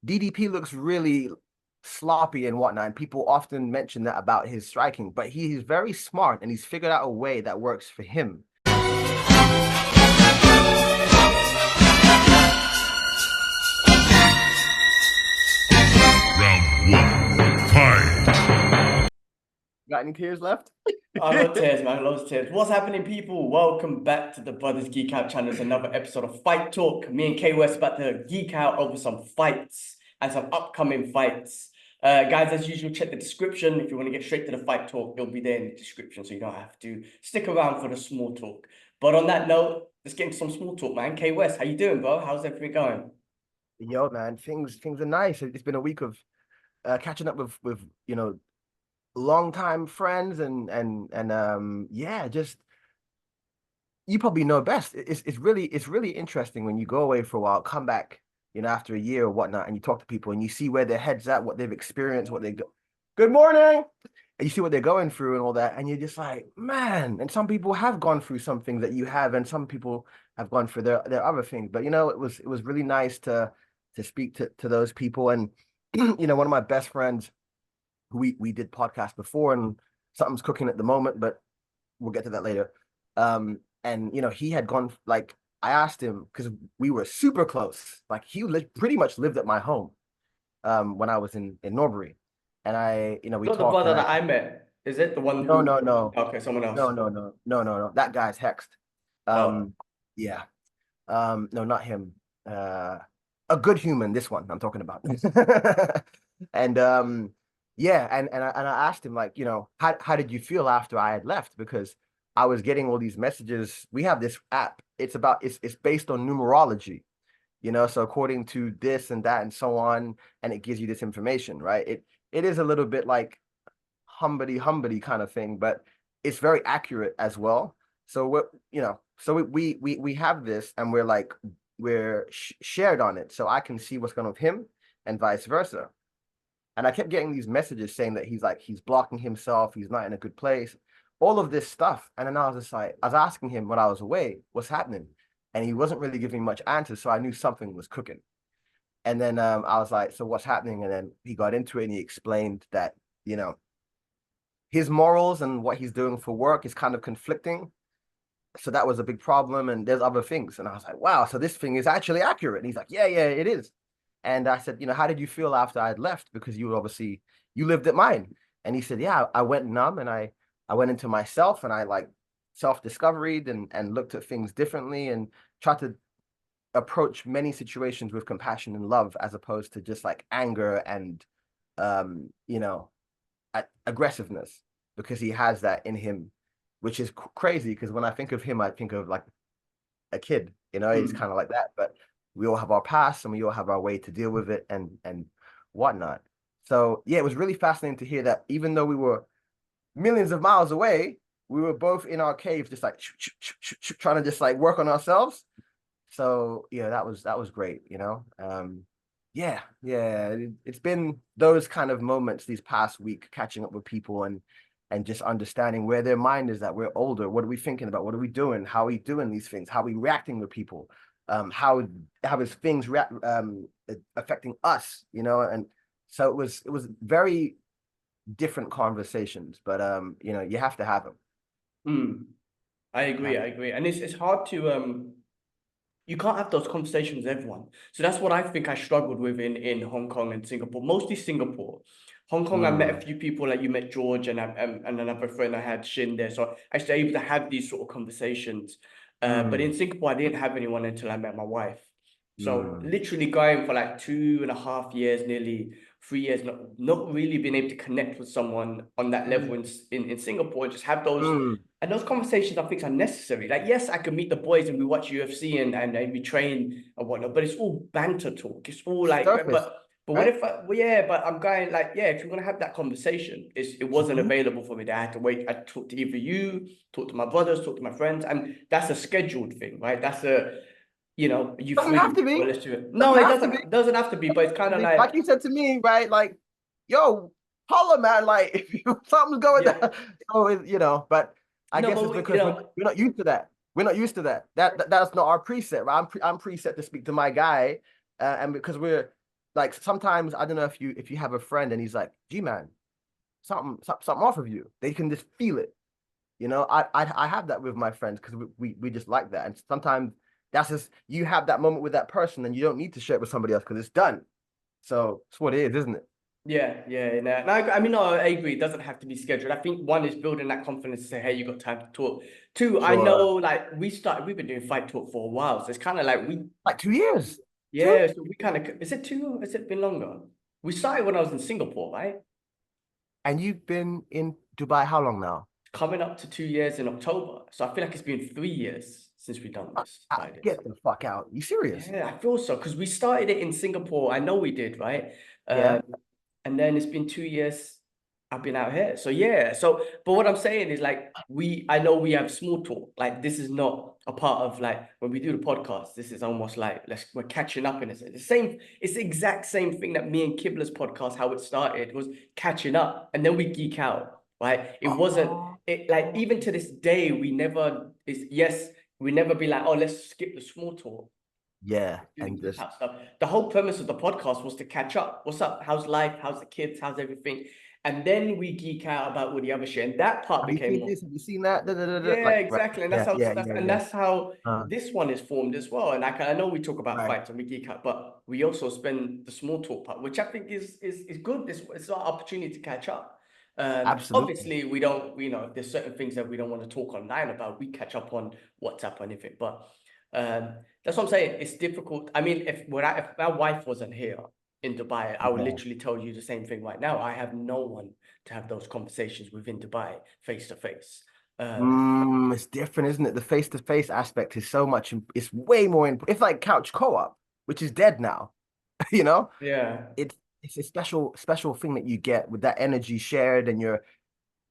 DDP looks really sloppy and whatnot, and people often mention that about his striking, but he's very smart and he's figured out a way that works for him. Round one, fight. Got any tears left? I got tears, man. Loads of tears. What's happening, people? Welcome back to the Brothers Geek Out channel. It's another episode of Fight Talk. Me and K West about to geek out over some fights and some upcoming fights. Guys, as usual, check the description. If you want to get straight to the Fight Talk, it'll be there in the description, so you don't have to stick around for the small talk. But on that note, let's get into some small talk, man. K West, how you doing, bro? How's everything going? Yo, man, things are nice. It's been a week of catching up with longtime friends and yeah, just you probably know best. It's really interesting when you go away for a while, come back, after a year or whatnot, and you talk to people and you see where their head's at, what they've experienced, what they go. Good morning. And you see what they're going through and all that, and you're just like, man. And some people have gone through some things that you have, and some people have gone through their other things. But it was really nice to speak to those people. And one of my best friends who we did podcasts before, and something's cooking at the moment, but we'll get to that later. And he had gone, like, I asked him because we were super close. Like, he pretty much lived at my home when I was in Norbury. And we Not talked. the brother that I met. Is it the one? No. Okay, someone else. No. That guy's hexed. Yeah. No, not him. A good human, this one I'm talking about. And yeah, and I asked him, like, how did you feel after I had left? Because I was getting all these messages. We have this app. It's based on numerology, so according to this and that and so on, and it gives you this information, right? It is a little bit like humbity kind of thing, but it's very accurate as well. So we have this, and we're shared on it, so I can see what's going on with him and vice versa. And I kept getting these messages saying that he's blocking himself, he's not in a good place, all of this stuff. And then I was asking him when I was away, what's happening? And he wasn't really giving much answers, so I knew something was cooking. And then I was like, so what's happening? And then he got into it and he explained that, his morals and what he's doing for work is kind of conflicting. So that was a big problem. And there's other things. And I was like, wow, so this thing is actually accurate. And he's like, yeah, it is. And I said, how did you feel after I had left? Because you lived at mine. And he said, yeah, I went numb, and I went into myself, and I self-discovered and looked at things differently and tried to approach many situations with compassion and love, as opposed to just like anger and, aggressiveness, because he has that in him, which is crazy. Because when I think of him, I think of like a kid, he's kind of like that, but we all have our past and we all have our way to deal with it and whatnot. So yeah, it was really fascinating to hear that even though we were millions of miles away, we were both in our cave, just like trying to just like work on ourselves. So yeah, that was great, Yeah. It's been those kind of moments these past week, catching up with people and just understanding where their mind is at. We're older. What are we thinking about? What are we doing? How are we doing these things? How are we reacting with people? How is things affecting us? And so it was very different conversations, but you have to have them. I agree. And it's hard to you can't have those conversations with everyone. So that's what I think I struggled with in Hong Kong and Singapore, mostly Singapore. Hong Kong, I met a few people, like you met George and another friend I had, Shin, there. So I was able to have these sort of conversations. But in Singapore, I didn't have anyone until I met my wife. So literally going for like 2.5 years, nearly 3 years, not really being able to connect with someone on that level in Singapore, and just have those and those conversations, I think, are necessary. Like, yes, I can meet the boys and we watch UFC and we train and whatnot, but it's all banter talk. It's all like, but what if but I'm going like, if you're gonna have that conversation, it wasn't available for me. I had to wait. I talked to either you, talk to my brothers, talk to my friends, and that's a scheduled thing, right? That's a you doesn't have to be. Well, let's do it. No, it doesn't have to be, but it's kind of like you said to me, right? Like, yo, holla, man, like if something's going down. So but I guess it's because we're not used to that. We're not used to that. That's not our preset, right? I'm preset to speak to my guy, and because we're like sometimes I don't know if you have a friend and he's like, G man, something off of you. They can just feel it. You know, I have that with my friends because we just like that. And sometimes that's just you have that moment with that person and you don't need to share it with somebody else because it's done. So it's what it is, isn't it? Yeah, yeah, no. I mean, no, I agree. It doesn't have to be scheduled. I think one is building that confidence to say, hey, you got time to talk. Two, I know Sure. like we've been doing fight talk for a while. So it's kind of like Like 2 years. Two? yeah, so we kind of, is it two or has it been longer? We started when I was in Singapore, right? And you've been in Dubai how long now? Coming up to 2 years in October. So I feel like it's been 3 years since we've done this, like this. Get the fuck out. You serious? Yeah, I feel so because we started it in Singapore. I know we did, right? Yeah. Um, and then it's been 2 years I've been out here. So yeah. So, but what I'm saying is like I know we have small talk. Like this is not a part of like when we do the podcast. This is almost like we're catching up in a sense. The same. It's the exact same thing that me and Kibla's podcast, how it started, was catching up, and then we geek out. Right? It wasn't. Oh, It like even to this day we never is yes. We never be like, oh, let's skip the small talk. yeah. Do the And geek just out stuff. The whole premise of the podcast was to catch up. What's up? How's life? How's the kids? How's everything? And then we geek out about all the other shit. And that part have you became seen more. this? Have you seen that? Da, da, da, da. Yeah, Like right. exactly. And Yeah, yeah, yeah, yeah. that's how Uh, this one is formed as well. And I know we talk about right. fights and we geek out, but we also spend the small talk part, which I think is good. It's our opportunity to catch up. Absolutely. Obviously, we don't, if there's certain things that we don't want to talk online about, we catch up on WhatsApp or anything. But that's what I'm saying. It's difficult. I mean, if my wife wasn't here in Dubai, I would Yeah. literally tell you the same thing right now. I have no one to have those conversations with in Dubai face to face. It's different, isn't it? The face-to-face aspect is so much, it's way more it's like couch co-op, which is dead now. You know? Yeah. It's a special thing that you get with that energy shared and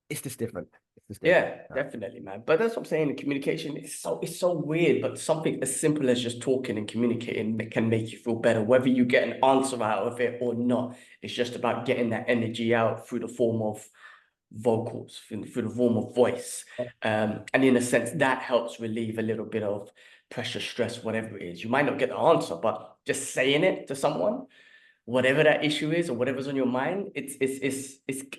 it's just different. It's just different. Yeah, definitely, man. But that's what I'm saying. The communication is so weird, but something as simple as just talking and communicating can make you feel better, whether you get an answer out of it or not. It's just about getting that energy out through the form of vocals, through the form of voice. And in a sense, that helps relieve a little bit of pressure, stress, whatever it is. You might not get the answer, but just saying it to someone, whatever that issue is or whatever's on your mind, it's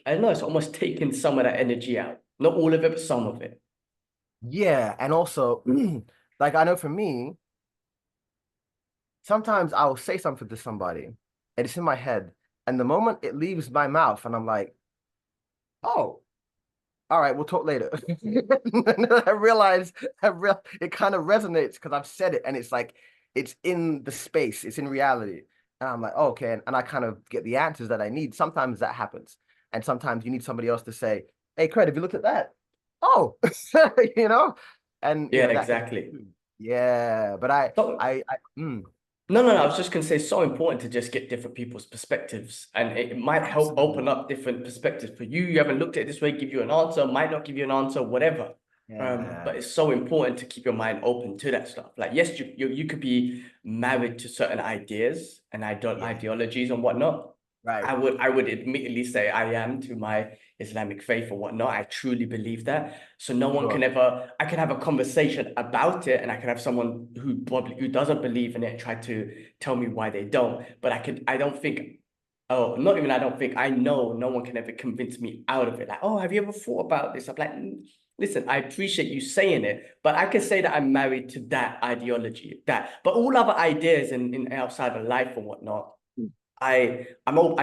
I don't know, it's almost taking some of that energy out. Not all of it, but some of it. Yeah, and also, like I know for me, sometimes I'll say something to somebody and it's in my head, and the moment it leaves my mouth, and I'm like, oh, all right, we'll talk later. I realize it kind of resonates because I've said it and it's like it's in the space, it's in reality. And I'm like, oh, okay, and I kind of get the answers that I need. Sometimes that happens. And sometimes you need somebody else to say, hey, Craig, have you looked at that? Oh, you know, and Yeah, that can, exactly. yeah, but So mm, no, I yeah, was just gonna say it's so important to just get different people's perspectives, and it might help open absolutely. up different perspectives for you. You haven't looked at it this way, give you an answer, might not give you an answer, whatever. Yeah, But it's so important to keep your mind open to that stuff. Like, yes, you could be married to certain ideas and yeah, ideologies and whatnot. right, I would admittedly say I am to my Islamic faith or whatnot. I truly believe that. So no one can sure. ever, I can have a conversation about it and I can have someone who doesn't believe in it try to tell me why they don't. But I don't think, oh, not even I don't think, I know no one can ever convince me out of it. Like, oh, have you ever thought about this? I'm like, listen, I appreciate you saying it, but I can say that I'm married to that ideology, but all other ideas in outside of life and whatnot, I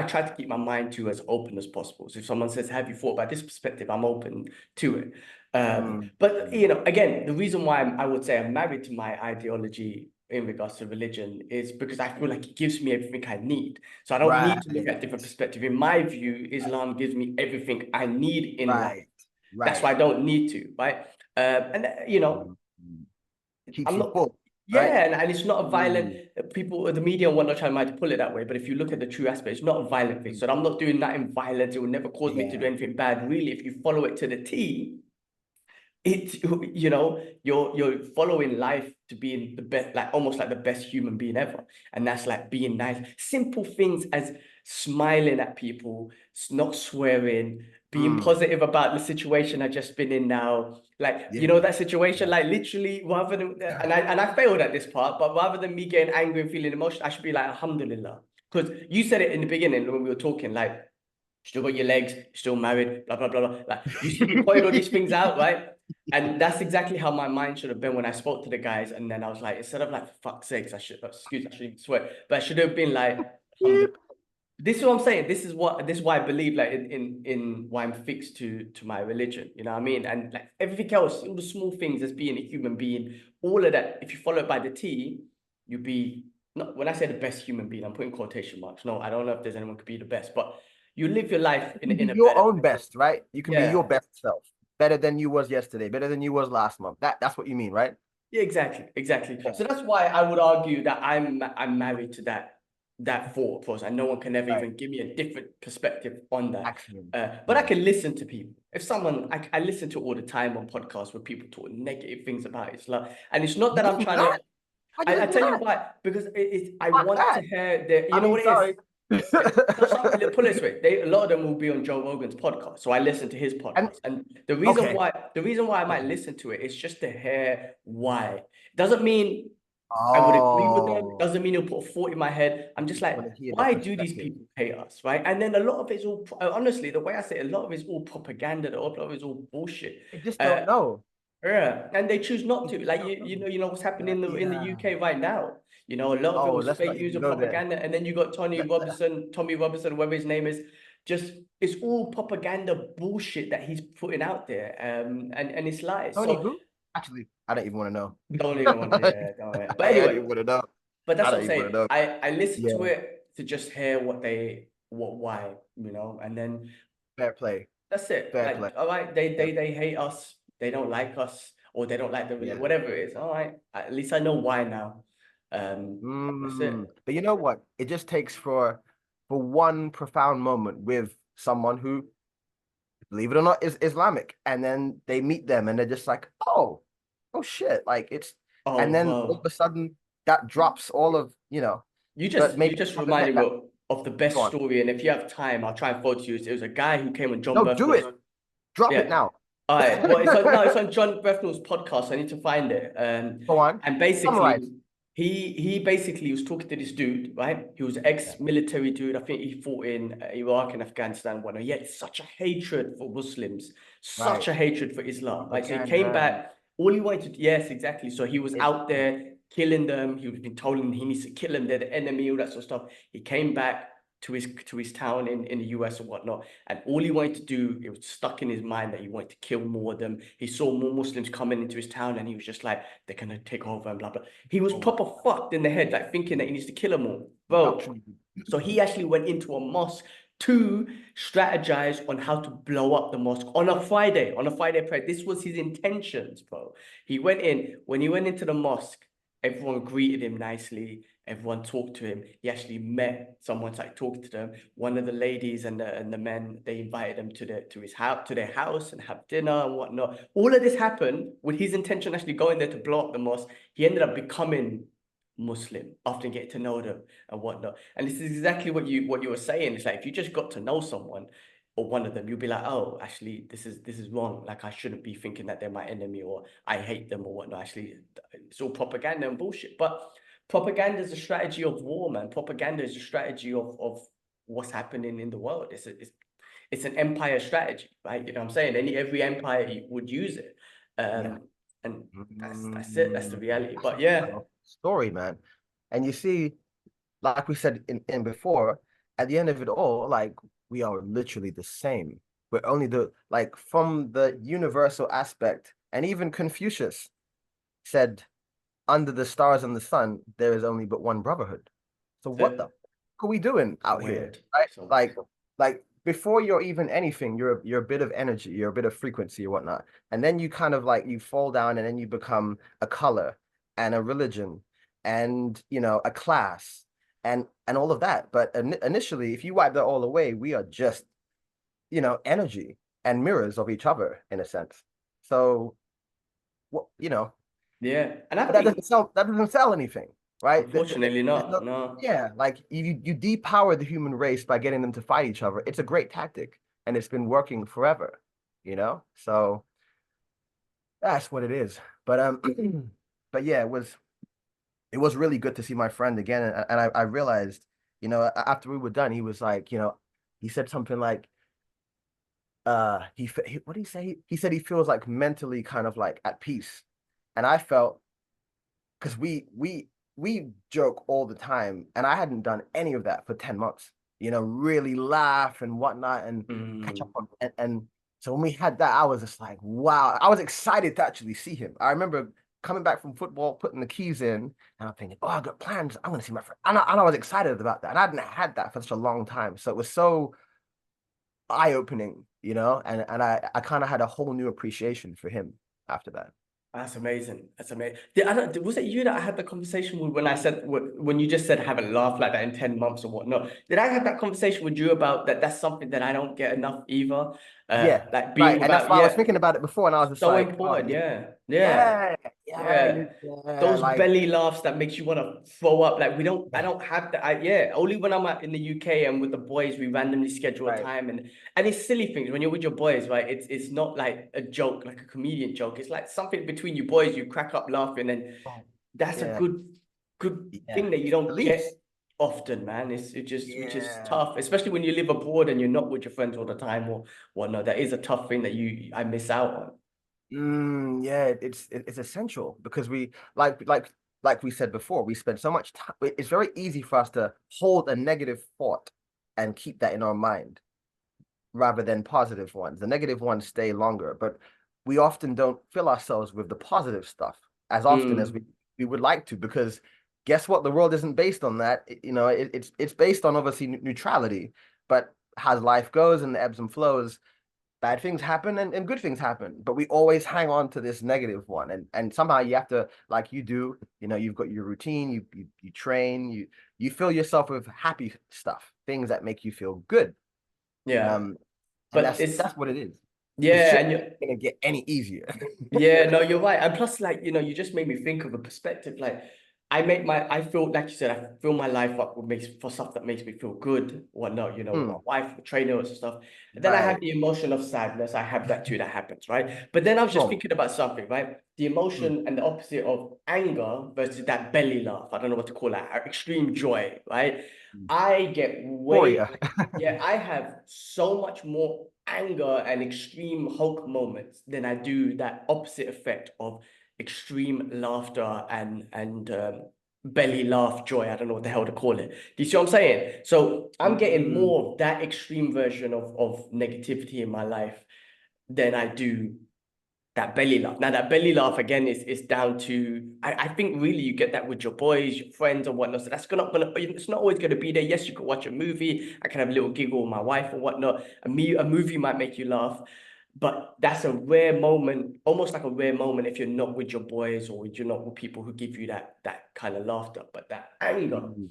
try to keep my mind to as open as possible. So if someone says, "Have you thought about this perspective?" I'm open to it. Mm, But mm. again, the reason why I would say I'm married to my ideology in regards to religion is because I feel like it gives me everything I need. So I don't need Right, to look at different perspective. In my view, Islam gives me everything I need in life. right, That's why right. I don't need to, right? And Mm, mm. Keeps I'm you not. full, right? Yeah, and it's not a violent. Mm, People, the media and whatnot, trying to pull it that way. But if you look at the true aspect, it's not a violent thing. mm. So I'm not doing that in violence. It will never cause me to do Yeah. anything bad. Really, if you follow it to the T, it you're following life to being the best, like almost like the best human being ever. And that's like being nice. Simple things as smiling at people, not swearing, being Mm, positive about the situation I just been in now. Like, yeah. that situation, like literally rather than and I failed at this part, but rather than me getting angry and feeling emotional, I should be like, Alhamdulillah. because you said it in the beginning when we were talking, like, still got your legs, still married, blah, blah, blah, blah. Like, you pointed all these things out, right? And that's exactly how my mind should have been when I spoke to the guys. And then I was like, instead of like, for fuck's sakes, I shouldn't swear, but I should have been like, this is what I'm saying. This is why I believe, like, in why I'm fixed to my religion. You know what I mean? And like everything else, all the small things as being a human being, all of that, if you follow it by the T, you'll be, not when I say the best human being, I'm putting quotation marks. No, I don't know if there's anyone could be the best, but you live your life You can be in a your better, own best, right? You can be your yeah. best self, better than you was yesterday, better than you was last month. That's what you mean, right? Yeah, exactly. Yeah. So that's why I would argue that I'm married to that thought process, and no one can ever Right. even give me a different perspective on that. Excellent. But I Yeah. can listen to people. If someone, I listen to all the time on podcasts where people talk negative things about Islam, and it's not that You I'm do trying that? to. Why do you I do tell you that? why, because I Fuck want to that. hear the. You I know mean, what it is. sorry. Put it this way, a lot of them will be on Joe Rogan's podcast, so I listen to his And podcast. And okay. the reason why I might Okay. listen to it is just to hear why. Doesn't mean I would agree with them. Oh, Doesn't mean it'll put a thought in my head. I'm just want like, to hear their why do these perspective. people hate us, right? And then a lot of it's all honestly, the way I say it, a lot of it's all propaganda. A lot of it's all bullshit. They just don't Uh, know. yeah, and they choose not They to. just Like don't know. you know what's happening in the Yeah. UK right now. You know, a lot of it Oh, was let's not fake news even and go there. propaganda, and then you got Tommy Robinson, whatever his name is. Just it's all propaganda bullshit that he's putting out there, and it's lies. Tony So who? Actually, I don't even want to know. don't even want to, yeah, don't. But I don't anyway, even want to know. but I that's what don't I'm even want saying. to know. I listen to Yeah, it to just hear why, you know, and then fair play. that's it. Fair play. Like, all right, Yeah. they hate us, they don't like us, or they don't like the Yeah. whatever it is. All right, at least I know why now. That's it. But you know what? It just takes for one profound moment with someone who, believe it or not, is Islamic, and then they meet them, and they're just like, oh shit, like it's, and Oh, then all of bro, a sudden that drops all of but you maybe just haven't met reminded me that. of the Go best on. story, and if you have time, I'll try and forward to you. It was a guy who came on John No, do it. Bernthal. Drop it Yeah. now. All right. Well, it's on no, it's on John Brethnall's podcast. I need to find it. Go on. And basically, Summarize. he basically was talking to this dude, right? He was Yeah. ex-military dude. I think he fought in Iraq and Afghanistan, and whatnot. He had such a hatred for Muslims, such Right. a hatred for Islam. Right. So he came Propaganda. back. All he wanted to, yes, exactly. So he was It's out there killing them. He was been told he needs to kill them. They're the enemy, all that sort of stuff. He came back to his town in the US and whatnot. And all he wanted to do, it was stuck in his mind that he wanted to kill more of them. He saw more Muslims coming into his town and he was just like, they're gonna take over and blah blah. He was proper fucked in the head, like thinking that he needs to kill them all. Bro. So he actually went into a mosque to strategize on how to blow up the mosque on a Friday prayer. This was his intentions, bro. He went in, when he went into the mosque, everyone greeted him nicely. Everyone talked to him. He actually met someone, like talked to them. One of the ladies and the men, they invited him to their house and have dinner and whatnot. All of this happened with his intention actually going there to blow up the mosque. He ended up becoming Muslim after getting to know them and whatnot. And this is exactly what you were saying. It's like if you just got to know someone or one of them, you'll be like, oh, actually, this is wrong. Like I shouldn't be thinking that they're my enemy or I hate them or whatnot. Actually, it's all propaganda and bullshit. But propaganda is a strategy of war, man. Propaganda is a strategy of what's happening in the world. It's an empire strategy, right? You know what I'm saying? Every empire would use it. yeah. And that's it. That's the reality. That's But a yeah. powerful story, man. And you see, like we said in before, at the end of it all, like we are literally the same. We're only like from the universal aspect, and even Confucius said, under the stars and the sun, there is only but one brotherhood. So what the So, fuck are we doing so out here? weird. Right? So weird. Like before you're even anything, you're a bit of energy, you're a bit of frequency or whatnot. And then you kind of like you fall down and then you become a color and a religion and a class and all of that. But initially, if you wipe that all away, we are just, energy and mirrors of each other in a sense. So what, Yeah. And I but that think, doesn't sell anything, right? unfortunately, There's not. no, No. yeah, like you depower the human race by getting them to fight each other. It's a great tactic, and it's been working forever, So that's what it is. But but yeah, it was really good to see my friend again, and I realized, after we were done, he was like, he said something like, what did he say? He said he feels like mentally kind of like at peace. And I felt, because we joke all the time, and I hadn't done any of that for 10 months, really laugh and whatnot and catch up Mm. on, and so when we had that, I was just like, wow, I was excited to actually see him. I remember coming back from football, putting the keys in, and I'm thinking, oh, I got plans. I'm gonna see my friend. And I was excited about that. And I hadn't had that for such a long time. So it was so eye-opening, and I kind of had a whole new appreciation for him after that. That's amazing. That's amazing. Was it you that I had the conversation with when I said when you just said I haven't laughed like that in 10 months or whatnot? Did I have that conversation with you about that? That's something that I don't get enough either. Yeah, Like being right. And that's without, why I was yeah, thinking about it before, and I was just so like, oh, important. Yeah, yeah. yeah, yeah, Yeah. yeah, Those like, belly laughs that makes you want to throw up. Like I yeah, don't have that. Yeah, only when I'm in the UK and with the boys, we randomly schedule a right. time and it's silly things when you're with your boys, right? It's not like a joke, like a comedian joke. It's like something between you boys, you crack up laughing, and Oh, that's a yeah, good yeah. thing that you It's don't release. get often, man. Which is Yeah. tough, especially when you live abroad and you're not with your friends all the time or whatnot. That is a tough thing that I miss out on. Yeah, it's essential because we like we said before, we spend so much time. It's very easy for us to hold a negative thought and keep that in our mind rather than positive ones. The negative ones stay longer, but we often don't fill ourselves with the positive stuff as often as Mm, we would like to, because guess what? The world isn't based on that. It's based on obviously neutrality, but as life goes and the ebbs and flows, bad things happen and good things happen, but we always hang on to this negative one, and somehow you have to, like you do, you've got your routine, you train, you fill yourself with happy stuff, things that make you feel good. yeah, um and but that's what it is, because yeah, shit and ain't gonna get any easier. yeah, no, you're right. And plus, like, you just made me think of a perspective. Like, I feel, like you said, I fill my life up with for stuff that makes me feel good, whatnot, my Hmm, wife, trainer and stuff. And then I have right. the emotion of sadness. I have that too, that happens, right? But then I was just Normal. thinking about something, right? The Hmm. emotion and the opposite of anger versus that belly laugh. I don't know what to call that. Extreme joy, right? Hmm. I get Euphoria. yeah, I have so much more anger and extreme Hulk moments than I do that opposite effect of extreme laughter and belly laugh joy. I don't know what the hell to call it. Do you see what I'm saying? So I'm getting Mm. more of that extreme version of negativity in my life than I do that belly laugh. Now that belly laugh again is down to I think really you get that with your boys, your friends, and whatnot. So that's gonna it's not always gonna be there. Yes, you could watch a movie. I can have a little giggle with my wife or whatnot. A movie might make you laugh, but that's a rare moment, almost like a rare moment if you're not with your boys or you're not with people who give you that kind of laughter. But that anger, Mm.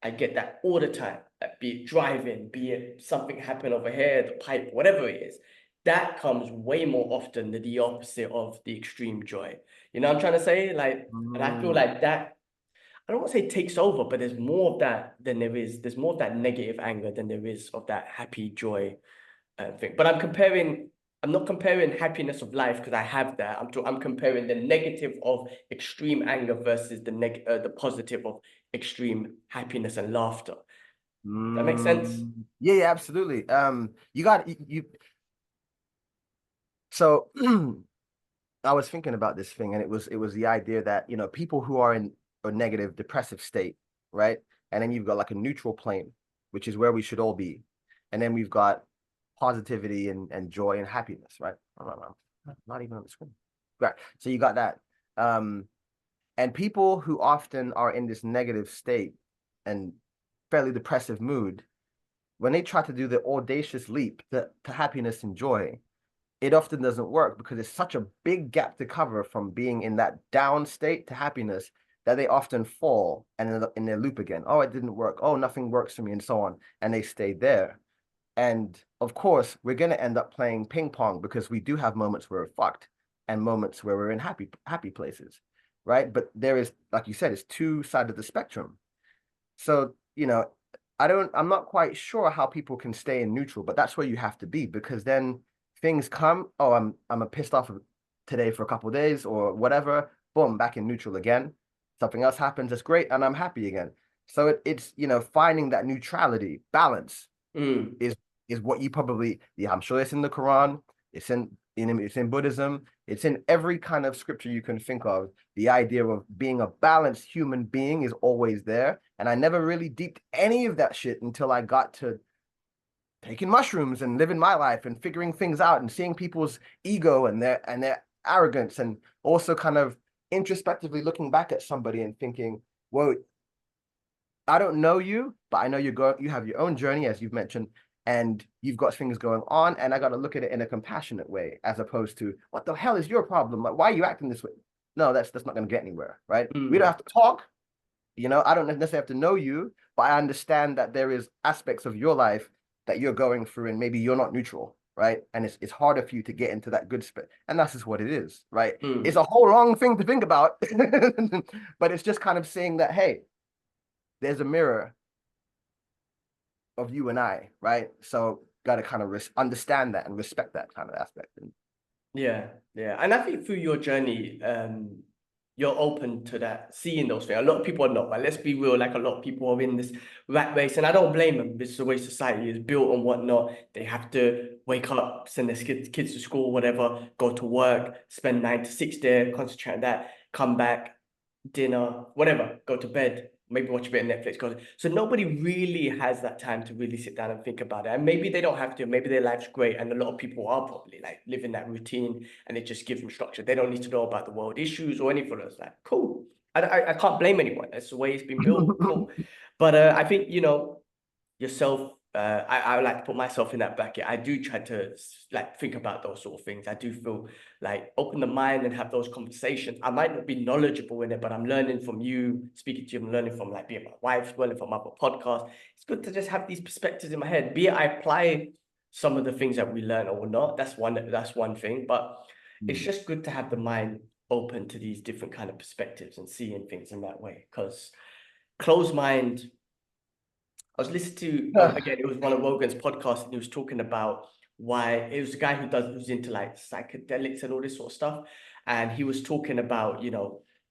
I get that all the time. Be it driving, be it something happen over here, the pipe, whatever it is. That comes way more often than the opposite of the extreme joy. You know what I'm trying to say? Like, and I feel Mm. like that, I don't want to say takes over, but there's more of that than there's more of that negative anger than there is of that happy joy thing. But I'm not comparing happiness of life because I have that. I'm comparing the negative of extreme anger versus the positive of extreme happiness and laughter. That makes sense? Yeah, yeah, absolutely. You got you so I was thinking about this thing, and it was the idea that people who are in a negative depressive state, right? And then you've got like a neutral plane, which is where we should all be, and then we've got positivity and joy and happiness, right? Not even on the screen, right? So you got that, um, and people who often are in this negative state and fairly depressive mood, when they try to do the audacious leap to happiness and joy, it often doesn't work because it's such a big gap to cover from being in that down state to happiness, that they often fall and in their loop again. Oh, it didn't work. Oh, nothing works for me, and so on. And they stay there. And of course, we're going to end up playing ping pong because we do have moments where we're fucked and moments where we're in happy places, right? But there is, like you said, it's two sides of the spectrum. So, I'm not quite sure how people can stay in neutral, but that's where you have to be, because then things come, oh, I'm a pissed off today for a couple of days or whatever, boom, back in neutral again. Something else happens, that's great, and I'm happy again. So it's, finding that neutrality, balance Mm. is what you probably, yeah, I'm sure it's in the Quran, it's in Buddhism, it's in every kind of scripture you can think of. The idea of being a balanced human being is always there. And I never really deeped any of that shit until I got to taking mushrooms and living my life and figuring things out and seeing people's ego and their arrogance, and also kind of introspectively looking back at somebody and thinking, well, I don't know you, but I know you have your own journey, as you've mentioned, and you've got things going on, and I got to look at it in a compassionate way, as opposed to, what the hell is your problem? Like, why are you acting this way? No, that's not going to get anywhere, right? We don't Mm. have to talk. I don't necessarily have to know you, but I understand that there is aspects of your life that you're going through, and maybe you're not neutral, right? And it's harder for you to get into that good space, and that's just what it is, right? It's Mm. a whole long thing to think about, but it's just kind of saying that, hey, there's a mirror of you and I, right? So got to kind of understand that and respect that kind of aspect. And Yeah, yeah. And I think through your journey, you're open to that, seeing those things. A lot of people are not, but let's be real, like a lot of people are in this rat race, and I don't blame them. This is the way society is built and whatnot. They have to wake up, send their kids to school, whatever, go to work, spend 9 to 6 there, concentrate on that, come back, dinner, whatever, go to bed, maybe watch a bit of Netflix. So nobody really has that time to really sit down and think about it. And maybe they don't have to, maybe their life's great. And a lot of people are probably like living that routine and it just gives them structure. They don't need to know about the world issues or anything else. Like, cool. I can't blame anyone. That's the way it's been built. Cool. But I think, yourself, I like to put myself in that bracket. I do try to like think about those sort of things. I do feel like open the mind and have those conversations. I might not be knowledgeable in it, but I'm learning from you, speaking to you, I'm learning from like being my wife, learning from other podcasts. It's good to just have these perspectives in my head. Be it I apply some of the things that we learn or not. That's one thing. But it's just good to have the mind open to these different kind of perspectives and seeing things in that way. Because closed mind, I was listening to again, it was one of Rogan's podcasts, and he was talking about why it was a guy who's into like psychedelics and all this sort of stuff. And he was talking about,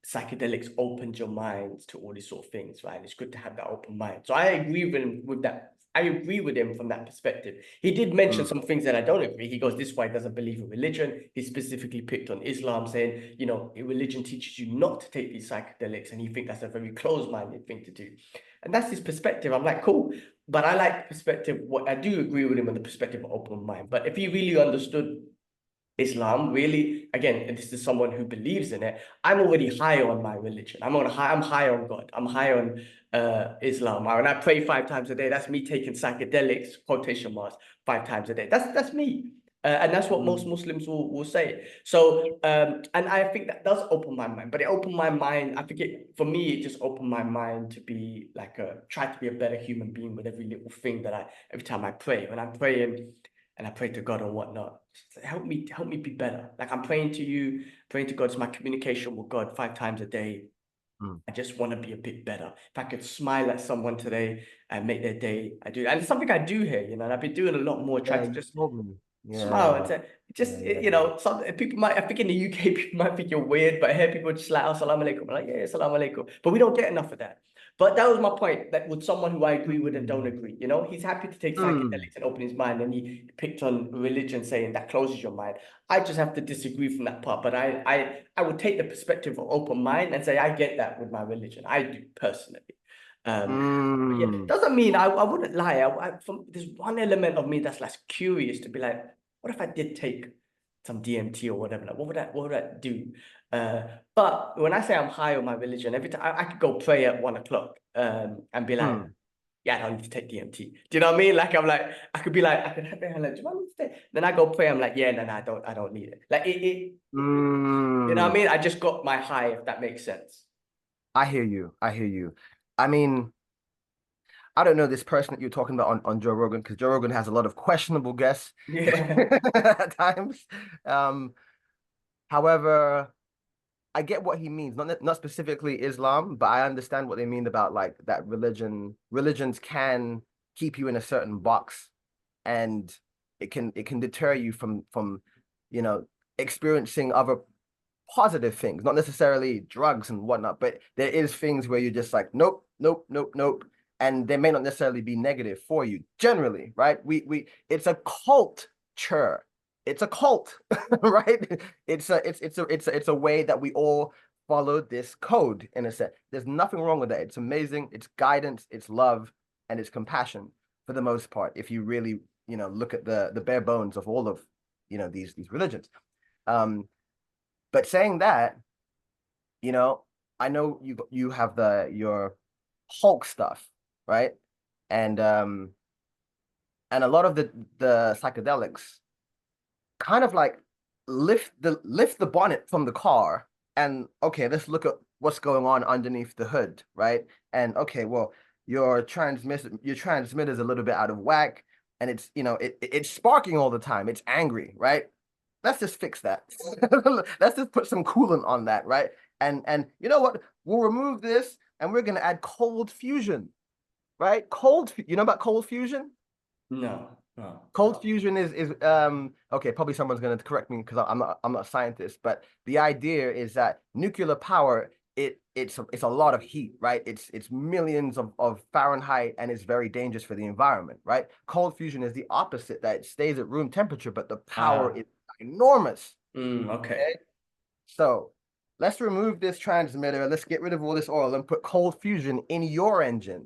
psychedelics opened your mind to all these sort of things, right? And it's good to have that open mind. So I agree with him with that. I agree with him from that perspective. He did mention some things that I don't agree. He goes, this is why he doesn't believe in religion. He specifically picked on Islam, saying, religion teaches you not to take these psychedelics, and he thinks that's a very closed-minded thing to do. And that's his perspective. I'm like, cool. But I like the perspective. What I do agree with him on the perspective of open mind. But if he really understood Islam, really, again, and this is someone who believes in it, I'm already high on my religion. I'm high on God. I'm high on Islam. When I pray 5 times a day, that's me taking psychedelics, quotation marks, 5 times a day. That's me. And that's what most Muslims will say. So, and I think that does open my mind, but it opened my mind. I think for me, it just opened my mind to be like try to be a better human being with every little thing every time I pray. When I'm praying and I pray to God and whatnot, help me be better. Like I'm praying to you, praying to God. It's my communication with God 5 times a day. I just want to be a bit better. If I could smile at someone today and make their day, I do. And it's something I do here, and I've been doing a lot more, Yeah, trying to you just told me. smile and Yeah. say, Yeah, yeah, yeah. some people might, I think in the UK, people might think you're weird, but I hear people just like, oh, salam alaikum. I'm like, yeah, salam alaikum. But we don't get enough of that. But that was my point, that with someone who I agree with and don't agree, he's happy to take psychedelics and open his mind, and he picked on religion, saying that closes your mind. I just have to disagree from that part. But I would take the perspective of open mind and say, I get that with my religion. I do personally. But yeah, doesn't mean I wouldn't lie. There's one element of me that's like curious to be like, what if I did take some DMT or whatever? Like, what would that do? But when I say I'm high on my religion, every time I could go pray at 1 o'clock and be like, yeah, I don't need to take DMT. Do you know what I mean? Like I could be like, I could have the hell like, do I need to take? Then I go pray, I'm like, yeah, no, I don't need it. Like you know what I mean? I just got my high, if that makes sense. I hear you. I hear you. I mean, I don't know this person that you're talking about on Joe Rogan, because Joe Rogan has a lot of questionable guests Yeah. at times. Um, However, I get what he means, not specifically Islam, but I understand what they mean about like that religions can keep you in a certain box, and it can deter you from you know experiencing other positive things, not necessarily drugs and whatnot, but there is things where you're just like, nope, nope, nope, nope. And they may not necessarily be negative for you. Generally, right? It's a culture. It's a cult, right? It's a way that we all follow this code in a sense. There's nothing wrong with that. It's amazing. It's guidance, it's love, and it's compassion for the most part. If you really, look at the bare bones of all of, these religions. But saying that, you know, I know you have your Hulk stuff, right? And and a lot of the psychedelics kind of like lift the bonnet from the car and okay, let's look at what's going on underneath the hood, right? And okay, well, your transmitter's a little bit out of whack and it's sparking all the time. It's angry, right? Let's just fix that. Let's just put some coolant on that, right? And you know what? We'll remove this and we're gonna add cold fusion, right? You know about cold fusion? No, no. Cold fusion is okay, probably someone's gonna correct me because I'm not a scientist, but the idea is that nuclear power it's a lot of heat, right? It's millions of Fahrenheit and it's very dangerous for the environment, right? Cold fusion is the opposite, that it stays at room temperature, but the power is enormous. Okay. Okay. So let's remove this transmitter, let's get rid of all this oil and put cold fusion in your engine,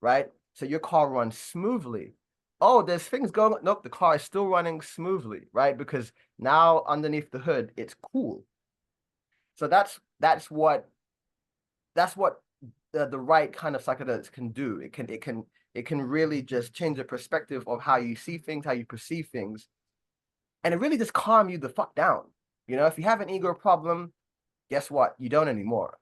right? So your car runs smoothly. Oh, there's things going on. Nope, the car is still running smoothly, right? Because now underneath the hood, it's cool. So that's what the right kind of psychedelics can do. It can really just change the perspective of how you see things, how you perceive things, and it really just calm you the fuck down. If you have an ego problem, guess what? You don't anymore.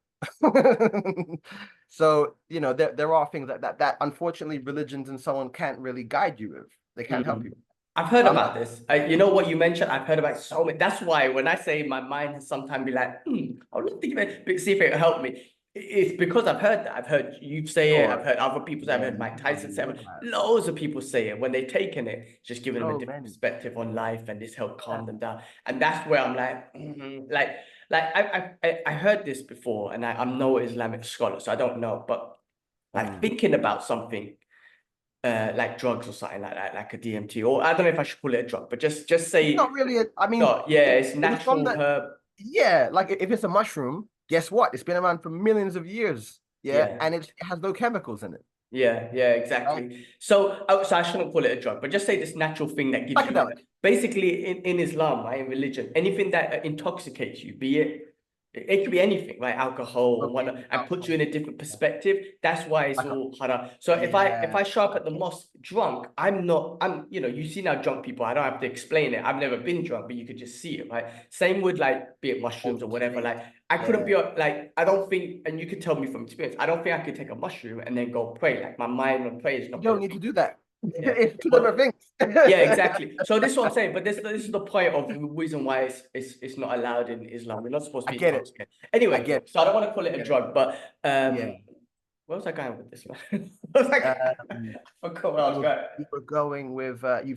So, there are things that unfortunately religions and so on can't really guide you with. They can't help you. I've heard Um, about this. You know what you mentioned? I've heard about so many. That's why when I say my mind has sometimes be like, I'll not think about it, see if it will help me. It's because I've heard that. I've heard you say it. I've sure. heard other people say. I've Yeah, heard Mike Tyson say it. have. Loads of people say it when they've taken it, just giving them a So different many. perspective on life, and this helped Yeah. calm them down. And that's where I'm like, like I heard this before, and I'm no Islamic scholar, so I don't know, but like thinking about something like drugs or something like that, like a DMT, or I don't know if I should call it a drug, but just It's say not really I mean, no, yeah, it's it was from natural the herb. yeah, like if it's a mushroom, guess what? It's been around for millions of years. Yeah, Yeah, and it has no chemicals in it. yeah, Right? exactly. So I shouldn't call it a drug, but just say this natural thing that gives you Psychedelic. basically in Islam, right, in religion, anything that intoxicates you, be it could be anything, right? Alcohol and whatnot, Smoking, and puts you alcohol. in a different perspective. That's why it's Like all haram. So if I show up at the mosque drunk, I'm you see now drunk people, I don't have to explain it. I've never been drunk, but you could just see it, right? Same with like be it mushrooms or altered whatever. state. Like I couldn't Yeah. be like I don't think, and you could tell me from experience, I don't think I could take a mushroom and then go pray. Like my mind on prayer is You not don't gonna need to be. do that. Yeah. It's two different But yeah, things. exactly. So this is what I'm saying. But this is the point of the reason why it's not allowed in Islam. We're not supposed to I be get it. intoxicated. I Anyway, get it. so I don't want to call I it a get it. drug, but Yeah. where was I going with this, man? I was like, Um, I forgot where I was going. you were going with you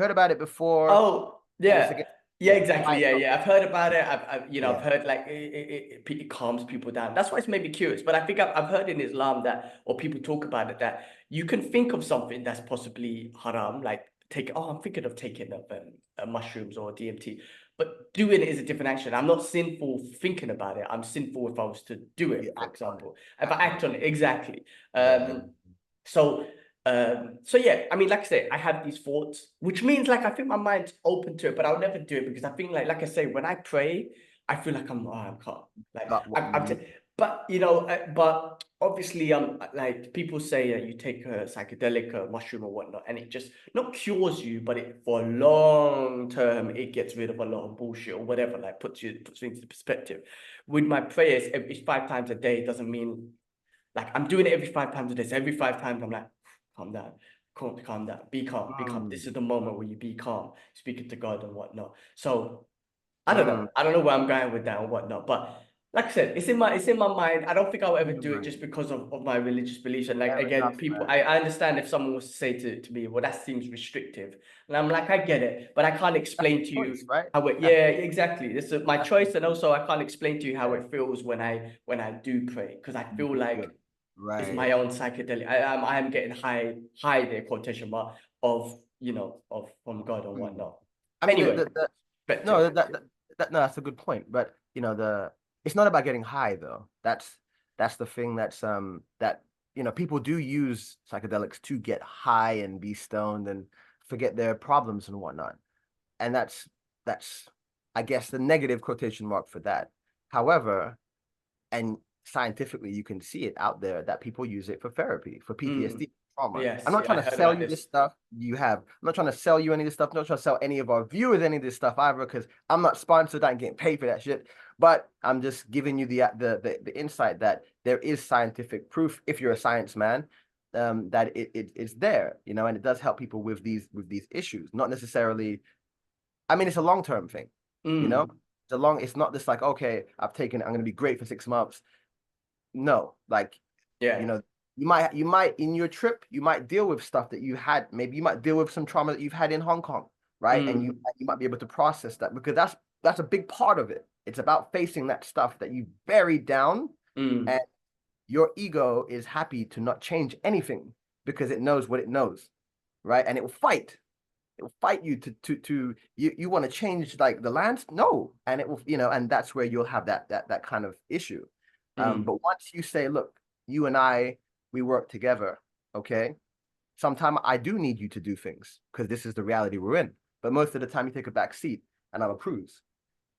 heard about it before, Oh, and it's yeah. again, Yeah, yeah. exactly. Yeah, yeah. I've heard about it. I've Yeah. heard like it calms people down. That's why it's made me curious. But I think I've heard in Islam that, or people talk about it, that you can think of something that's possibly haram, like I'm thinking of taking up mushrooms or DMT, but doing it is a different action. I'm not sinful thinking about it. I'm sinful if I was to do You it, for act on it. example. If I act on it, exactly. Yeah. So so yeah, I mean, like I say, I have these thoughts, which means like I think my mind's open to it, but I'll never do it because I think like I say, when I pray, I feel like I can't like Got what you need. but but obviously like people say that you take a psychedelic mushroom or whatnot, and it just not cures you, but it for a long term it gets rid of a lot of bullshit or whatever, like puts things into perspective. With my prayers, it's 5 times a day, it doesn't mean like I'm doing it every 5 times a day. So every 5 times I'm like, calm down, calm down, be calm, be calm. This is the moment where you be calm, speaking to God and whatnot. So I don't know. Mm. I don't know where I'm going with that and whatnot. But like I said, it's in my mind. I don't think I'll ever do it just because of my religious beliefs. And like Fair again, enough, people man. I understand if someone was to say to me, well, that seems restrictive. And I'm like, I get it, but I can't That's explain to your choice, you right? how it, That's yeah, exactly. This is my that's choice. And also I can't explain to you how yeah. it feels when I do pray. Because I You feel do like it. is Right. my own psychedelic. I am getting high there, quotation mark, of, of from God and Mm. whatnot. I mean, Anyway, no, perspective. no, that's a good point. But it's not about getting high though. That's the thing that people do use psychedelics to get high and be stoned and forget their problems and whatnot. And that's I guess the negative quotation mark for that. However, and scientifically you can see it out there that people use it for therapy, for Mm. PTSD, trauma. I'm Yes, not yeah, I trying to heard sell about you this this. stuff. I'm not trying to sell you any of this stuff. I'm not trying to sell any of our viewers any of this stuff either, because I'm not sponsored. I'm getting paid for that shit. But I'm just giving you the insight that there is scientific proof, if you're a science man, that it's there, and it does help people with these issues. Not necessarily, I mean, it's a long-term thing, you know. Mm. It's not just like, okay, I've taken it, I'm gonna be great for 6 months. No, like, you Yeah. know, you might in your trip, you might deal with stuff that you had. Maybe you might deal with some trauma that you've had in Hong Kong, right? And you Mm. you might be able to process that, because that's a big part of it. It's about facing that stuff that you buried down, and Mm. your ego is happy to not change anything because it knows what it knows, right? And it will fight. It will fight you to you want to change like the lands, no, and it will, and that's where you'll have that kind of issue. Mm. But once you say, look, you and I, we work together, okay? Sometime I do need you to do things because this is the reality we're in. But most of the time you take a back seat and I'm a cruise.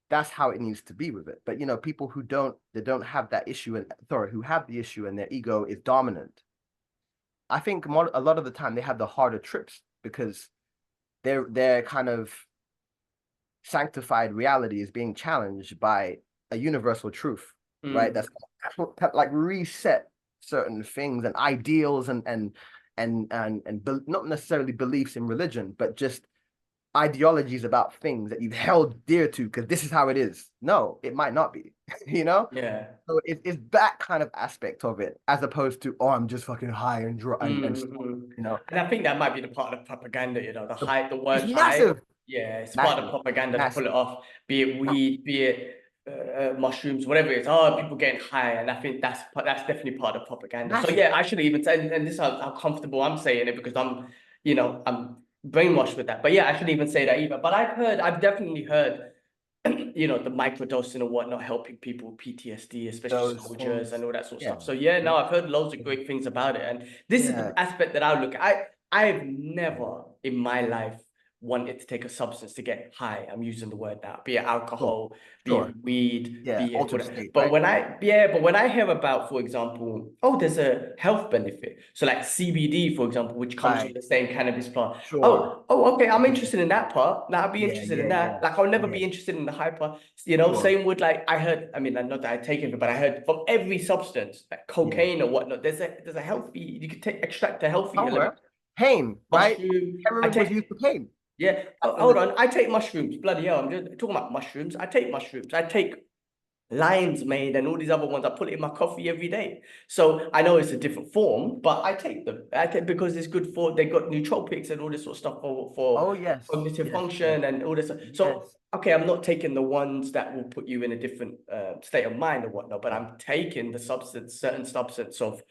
That's how it needs to be with it. But people they don't have that issue, and sorry, who have the issue and their ego is dominant. I think a lot of the time they have the harder trips because their kind of sanctified reality is being challenged by a universal truth, right? Mm. That's like reset certain things and ideals and not necessarily beliefs in religion, but just ideologies about things that you've held dear to because this is how it is. No, it might not be, you know? Yeah. So it's that kind of aspect of it, as opposed to, oh, I'm just fucking high and dry and Mm-hmm. you know. And I think that might be the part of propaganda, the It's word high. massive, Yeah, it's part of massive, propaganda to pull massive. it off, be it weed, be it mushrooms, whatever it is. Oh, people getting high. And I think that's definitely part of propaganda. So Massive. yeah, I should even say, and this is how comfortable I'm saying it because I'm brainwashed with that. But yeah, I shouldn't even say that either. But I've definitely heard the microdosing and whatnot helping people with PTSD, especially Those soldiers and things. all that sort of Yeah. stuff. So yeah, no, I've heard loads of great things about it. And this is Yeah. the aspect that I look at. I've never in my life wanted to take a substance to get high. I'm using the word now, be it Sure. alcohol, be Sure. it weed, Yeah. be it Altered whatever. state, But right? when I hear about, for example, oh, there's a health benefit. So like CBD, for example, which comes from Right. the same cannabis plant. Sure. Oh, okay. I'm Yeah. interested in that part. Now I'll be Yeah. interested in Yeah. Yeah. that. Like I'll never Yeah. be interested in the high part. Sure. Same with like I heard. I mean, not that I take it, but I heard from every substance, like Yeah. cocaine or whatnot. There's a healthy. You can extract a healthy Somewhere. element. Pain, right? Mushroom. I Heroin was used take. for pain Yeah. back Oh, in the hold day. on. I take mushrooms. Bloody hell. I'm just talking about mushrooms. I take mushrooms. I take lion's mane and all these other ones. I put it in my coffee every day. So I know it's a different form, but I take them. I take because it's good for they got nootropics and all this sort of stuff for Oh, yes. cognitive Yes. Yes. function and all this. So Yes. okay, I'm not taking the ones that will put you in a different state of mind or whatnot, but Yeah. I'm taking the certain substance of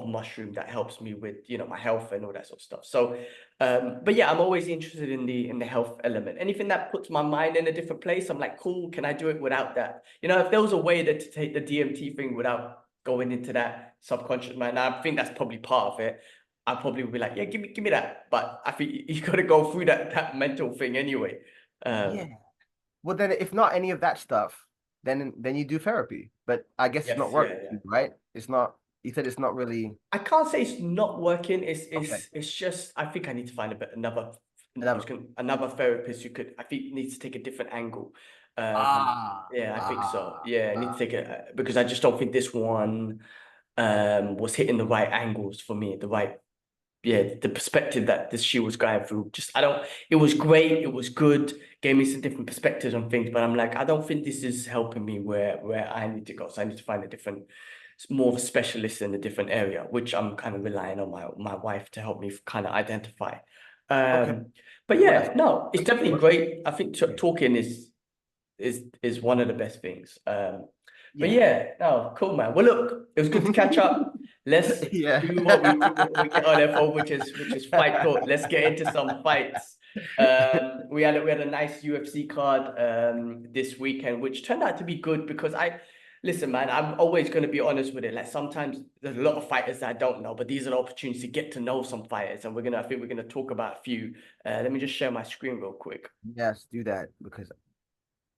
mushroom that helps me with my health and all that sort of stuff. So but yeah, I'm always interested in the health element. Anything that puts my mind in a different place, I'm like, cool, can I do it without that? If there was a way to take the DMT thing without going into that subconscious mind, I think that's probably part of it. I probably would be like, yeah, give me that. But I think you got to go through that mental thing anyway. Yeah. Well, then, if not any of that stuff, then you do therapy. But I guess it's not Yes, yeah, working, yeah. right? It's not. You said it's not really. I can't say it's not working. Okay. It's just I think I need to find another. I was Another. going another therapist who could. I think needs to take a different angle. Ah. Yeah, I think so. Ah. Yeah, I need to take it because I just don't think this one was hitting the right angles for me. The perspective that this she was going through. Just I don't. It was great. It was good. Gave me some different perspectives on things. But I'm like, I don't think this is helping me where I need to go. So I need to find a different more of a specialist in a different area, which I'm kind of relying on my wife to help me kind of identify. Okay. But Well, that's yeah, no, it's definitely what. great. I think Yeah. talking is one of the best things. But Yeah. yeah, no, cool, man. Well, look, It was good to catch up. Let's Yeah. do what we get on there for, which is fight talk. Let's get into some fights. We had a nice UFC card this weekend, which turned out to be good because listen, man, I'm always going to be honest with it. Like sometimes there's a lot of fighters that I don't know, but these are the opportunities to get to know some fighters, and I think we're gonna talk about a few. Let me just share my screen real quick. Yes, do that because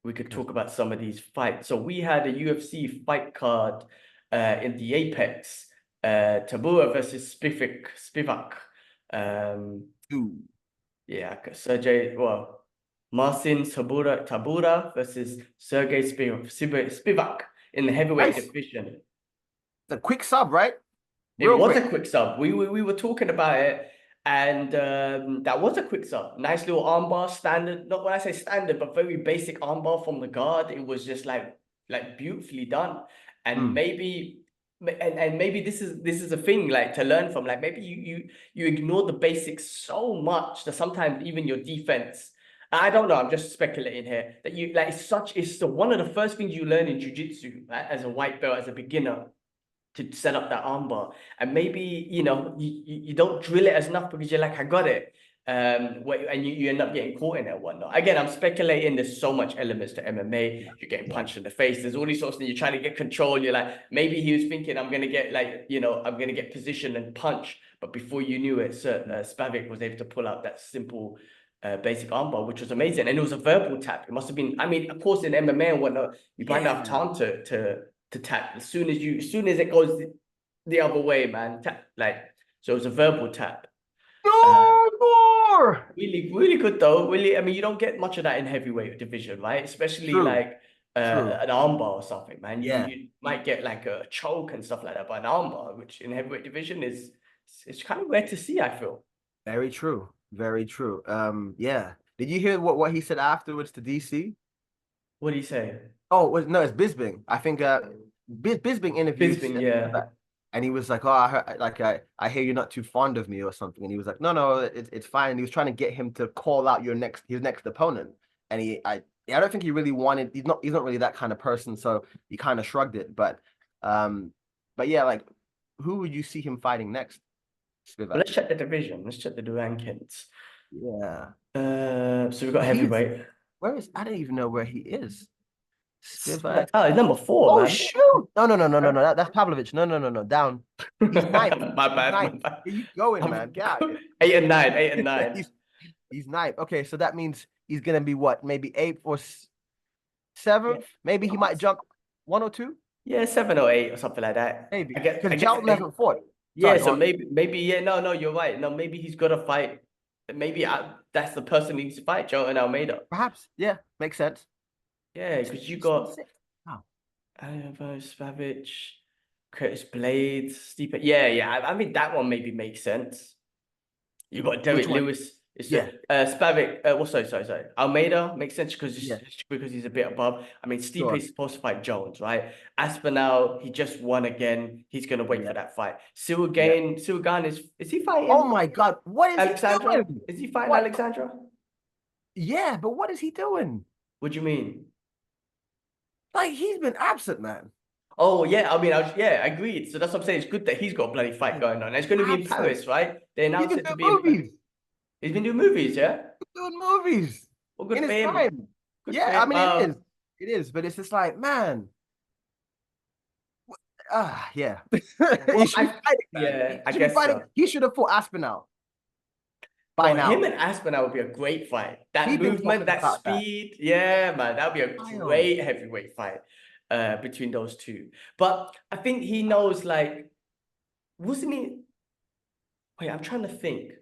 We could talk about some of these fights. So we had a UFC fight card in the Apex. Tybura versus Spivak. two. Yeah, Marcin Tybura versus Sergey Spivak in the heavyweight Nice. division. The quick sub, right? It Real was quick. a quick sub. We were talking about it, and that was a quick sub. Nice little armbar, standard. Not when I say standard, but very basic armbar from the guard. It was just like beautifully done. And maybe this is a thing like to learn from. Like maybe you ignore the basics so much that sometimes even your defense. I don't know. I'm just speculating here that you like it's one of the first things you learn in jiu-jitsu, right? As a white belt, as a beginner, to set up that armbar. And maybe you don't drill it as enough because you're like, I got it. And you end up getting caught in it and whatnot. Again, I'm speculating. There's so much elements to MMA. Yeah. You're getting punched in the face. There's all these sorts of things. You're trying to get control. You're like, maybe he was thinking, I'm gonna get I'm gonna get position and punch. But before you knew it, Spivak was able to pull out that simple basic armbar, which was amazing. And it was a verbal tap. It must have been, I mean, of course, in MMA and whatnot, you might not have time to tap. As soon as it goes the other way, man, tap. So it was a verbal tap. No more. Really, really good though. Really, I mean, you don't get much of that in heavyweight division, right? Especially True. True. an armbar or something, man. Yeah. You might get like a choke and stuff like that, but an armbar, which in heavyweight division it's kind of rare to see, I feel. Very true. Very true. Yeah. Did you hear what he said afterwards to DC? What do you say? Oh, no, it's Bisbing. I think Bisbing interviewed Bisping, yeah. and he was like, "Oh, I hear you're not too fond of me or something." And he was like, "No, it's fine." And he was trying to get him to call out his next opponent. And I don't think he really wanted. He's not really that kind of person, so he kind of shrugged it. But yeah, like, who would you see him fighting next? Well, let's check the division. Let's check the rankings. Yeah. So we've got heavyweight. I don't even know where he is. Spivak. Oh, he's number 4, Oh man. shoot! No. That's Pavlovich. No. Down. He's ninth. My bad. Where you going, man? Yeah. 8 and 9. 8 and 9. He's ninth. Okay, so that means he's gonna be what? Maybe 8th or 7th. Yeah. Maybe he might jump 1 or 2. Yeah, 7 or 8 or something like that. Maybe I guess Jelton hasn't fought. Yeah, Sorry, so maybe yeah, no, you're right. No, maybe he's got to fight. Maybe that's the person he needs to fight, Joe and Almeida. perhaps. Yeah, makes sense. Yeah, because you got Wow. Spavage, Curtis Blades, Stipe. Yeah. I mean that one maybe makes sense. You got Derek Lewis. Yeah. Spivak. Sorry. Almeida makes sense because Yeah. he's a bit above. I mean, Stipe Sure. is supposed to fight Jones, right? Aspinall, he just won again. He's gonna wait for that fight. Cyril Gane is he fighting? Oh my God, what is Alexandra? he doing? Is he fighting What? Alexandra? Yeah, but what is he doing? What do you mean? Like, he's been absent, man. Oh yeah, I mean, I agreed. So that's what I'm saying. It's good that he's got a bloody fight going on. It's going to be in Absent. Paris, right? They He's announced been it to doing be in movies. He's been doing movies, yeah? Doing movies Well, good in for his him. time. Good Yeah, for I him. mean, it is, but it's just like, man. Yeah. He should be fighting, man. yeah, I He should be guess fighting. so. He should have fought Aspinall by Well, now. him and Aspinall would be a great fight. That We've been movement, talking that about that. speed, yeah, man, that'd be a Wild. great heavyweight fight between those two. But I think he knows, like, wasn't he? Wait, I'm trying to think.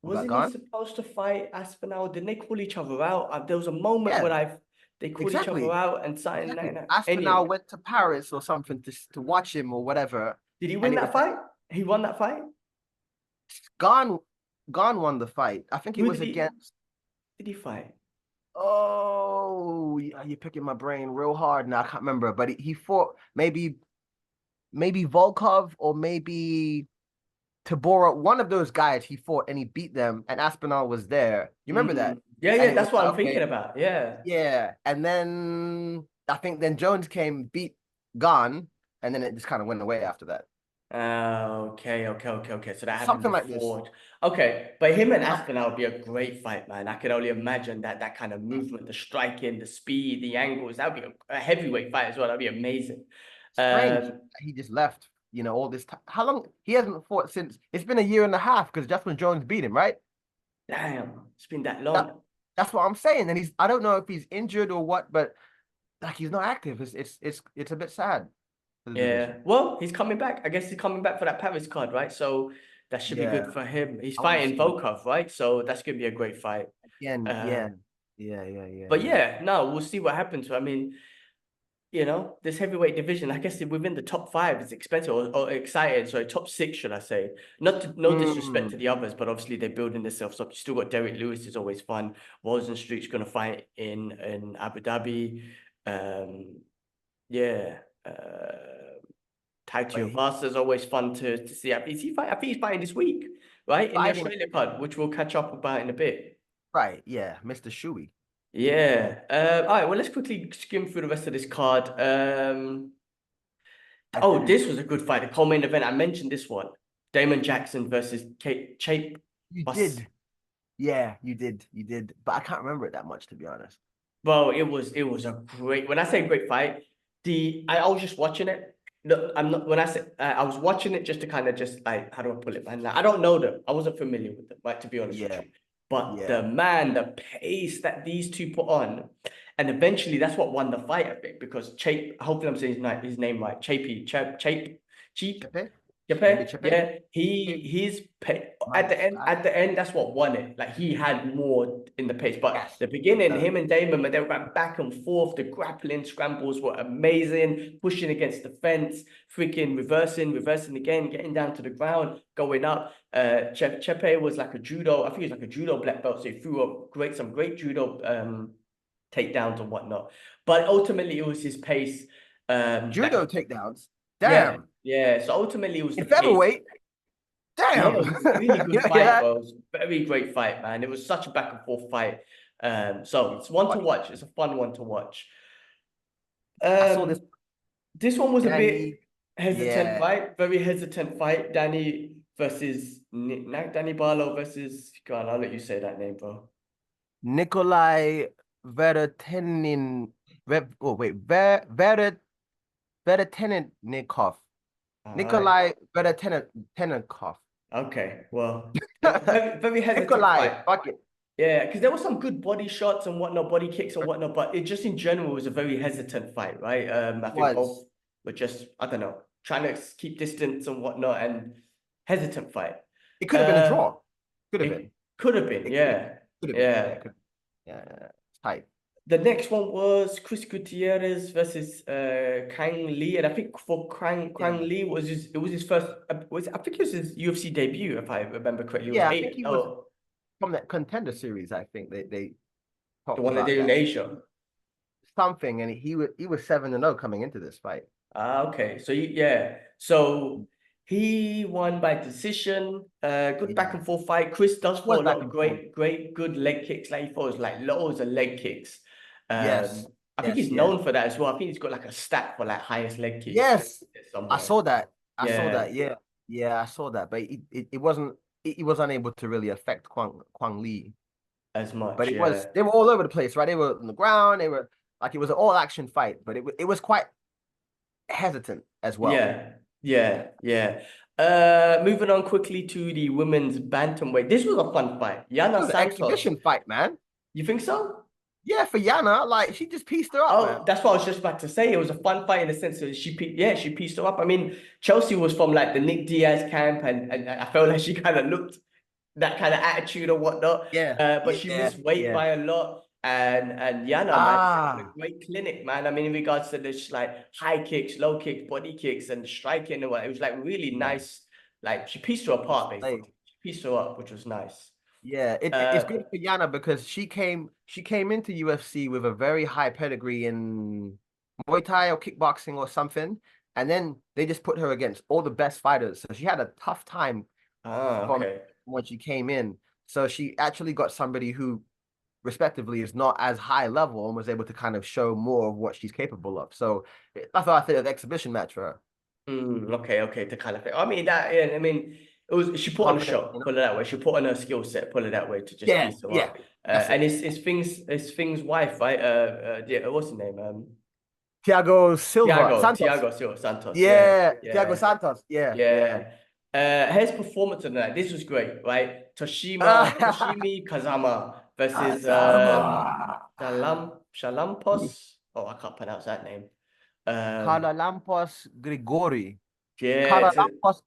Wasn't he supposed to fight Aspinall? Didn't they call each other out? There was a moment Yeah, where they called each exactly. other out and something like Exactly. that. Aspinall Anyway, went to Paris or something to watch him or whatever. did he win And that fight? He won that fight? Gone won the fight. I think it Who was did against. Did he fight? Oh, you're picking my brain real hard now. I can't remember, but he fought maybe Volkov or maybe Tabora. One of those guys he fought and he beat them, and Aspinall was there. You remember that? Yeah, And that's what I'm okay. thinking about. Yeah. Yeah, and then I think then Jones came, beat Gone, and then it just kind of went away after that. Okay. So that happened Something like this. before. Okay, but him and Some- Aspinall would be a great fight, man. I could only imagine that kind of movement, the striking, the speed, the angles. That would be a heavyweight fight as well. That'd be amazing. Strange. Um, He just left. All this time. How long? He hasn't fought since. It's been a year and a half because Justin Jones beat him, right? Damn, it's been that That, long. that's what I'm saying. And I don't know if he's injured or what, but like he's not active. It's a bit sad for the Yeah. division. Well, he's coming back. I guess he's coming back for that Paris card, right? So that should be good Yeah, for him. He's I want to fighting see him Volkov, right? So that's gonna be a great fight. again. Yeah, Um, but yeah. yeah, no, we'll see what happens. I mean, this heavyweight division, I guess within the top five is expensive or exciting. Sorry, top six, should I say? No disrespect to Mm, the others, but obviously they're building themselves up. You still got Derek Lewis is always fun. Rozenstruik's gonna fight in Abu Dhabi. Um, yeah. Tai but Tuivasa is always fun to see. Is he fight? I think he's fighting this week, right? In the fighting Australia card, which we'll catch up about in a bit. right. Yeah, Mr. Shuey. Yeah. All right. Well, let's quickly skim through the rest of this card. I Oh, didn't. this was a good fight. The co-main event. I mentioned this one. Damon Jackson versus Chape. You did. Yeah, you did. You did. But I can't remember it that much, to be honest. Well, it was a great. When I say great fight, I was just watching it. No, I'm not. When I say I was watching it just to kind of just like, how do I put it, man? Like, I don't know them. I wasn't familiar with them, right? To be honest with Yeah, you. But yeah. the pace that these two put on, and eventually that's what won the fight, I think, because Chape. Hopefully, I'm saying his name right. Cheap. Chepe? Maybe Japan, Chepe? yeah, he's at the Nice. end. At the end, that's what won it. Like he had more in the pace, but Yes. the beginning, him and Damon, they were back and forth. The grappling scrambles were amazing, pushing against the fence, freaking reversing again, getting down to the ground, going up. Chepe was like a judo. I think he was like a judo black belt, so he threw up some great judo takedowns and whatnot. But ultimately, it was his pace. Judo takedowns. Yeah, Damn. yeah. So ultimately, it was the In pace. featherweight. Yeah, Damn. it was a really You good hear fight, that? bro. It was a very great fight, man. It was such a back and forth fight. So it's one to Funny. watch. It's a fun one to watch. I saw this This one was a bit Danny. hesitant Yeah. fight, very hesitant fight. Danny Barlow versus. Go on, I'll let you say that name, bro. Nikolai Veretenin. Oh, wait. Veretennikov. All right. Nikolai Veretennikov. Okay. Well, very hesitant Nikolai. fight. Fuck it. Yeah, because there were some good body shots and whatnot, body kicks and whatnot, but it just in general was a very hesitant fight, right? I think both Was. were just, I don't know, trying to keep distance and whatnot and hesitant fight. It could have been a Uh, draw. Could have been. it could have been, It could have been. yeah. Could have been. Yeah, Yeah. it could. Yeah. It's tight. The next one was Chris Gutierrez versus Kang Lee, and I think for Kang Yeah. Lee it was his first I think it was his UFC debut, if I remember correctly. It was Yeah, I think he was oh, from that contender series. I think they the talked one they about did in that. Asia. Something, and he was 7-0 coming into this fight. Okay. So he won by decision. Good back Yeah, and forth fight. Chris does was throw a lot back of and forth. great, good leg kicks. Like he throws like loads of leg kicks. Yes, I think he's yes. known for that as well. I think he's got like a stat for like highest leg kicks Yes, I somewhere. saw that. I saw Yeah, that. Yeah, yeah, I saw that. But it wasn't. He was unable to really affect Kwang Lee. as But much. it Yeah, was they were all over the place, right? They were on the ground. They were like it was an all action fight, but it was quite hesitant as well. yeah. Moving on quickly to the women's bantamweight. This was a fun fight. It Yana was an Santos. exhibition fight, man. You think so? Yeah, for Yana, like she just pieced her up, man. Oh, that's what I was just about to say. It was a fun fight in the sense that she pieced her up. I mean, Chelsea was from like the Nick Diaz camp, and I felt like she kind of looked that kind of attitude or whatnot. Yeah, But she yeah, missed weight yeah. by a lot. And Yana, man, she had a Ah, great clinic, man. I mean, in regards to this like high kicks, low kicks, body kicks, and striking and what, it was like really yeah. nice. Like she pieced her apart, Display. basically. She pieced her up, which was nice. Yeah, it's Uh, good for Yana because she came into UFC with a very high pedigree in Muay Thai or kickboxing or something, and then they just put her against all the best fighters. So she had a tough time from okay. when she came in. So she actually got somebody who, respectively, is not as high level and was able to kind of show more of what she's capable of. So that's why I think an exhibition match for her. Okay, to kind of. I mean that. Yeah, I mean, it was. She put on a Confident, show. you know? Put it that way. She put on her skill set. Put it that way to just Yeah, beat him yeah. up. That's And it. it's Fing's wife, right? Yeah, what's her name? Thiago Silva, Santos. Tiago Silva Santos. Yeah, Yeah, Thiago yeah, Santos. Yeah, yeah. yeah. His performance on that. This was great, right? Toshimi Kazama versus Azama. Shalampos. Oh, I can't pronounce that name. Um, Karalampos Grigori. yeah, Karalampos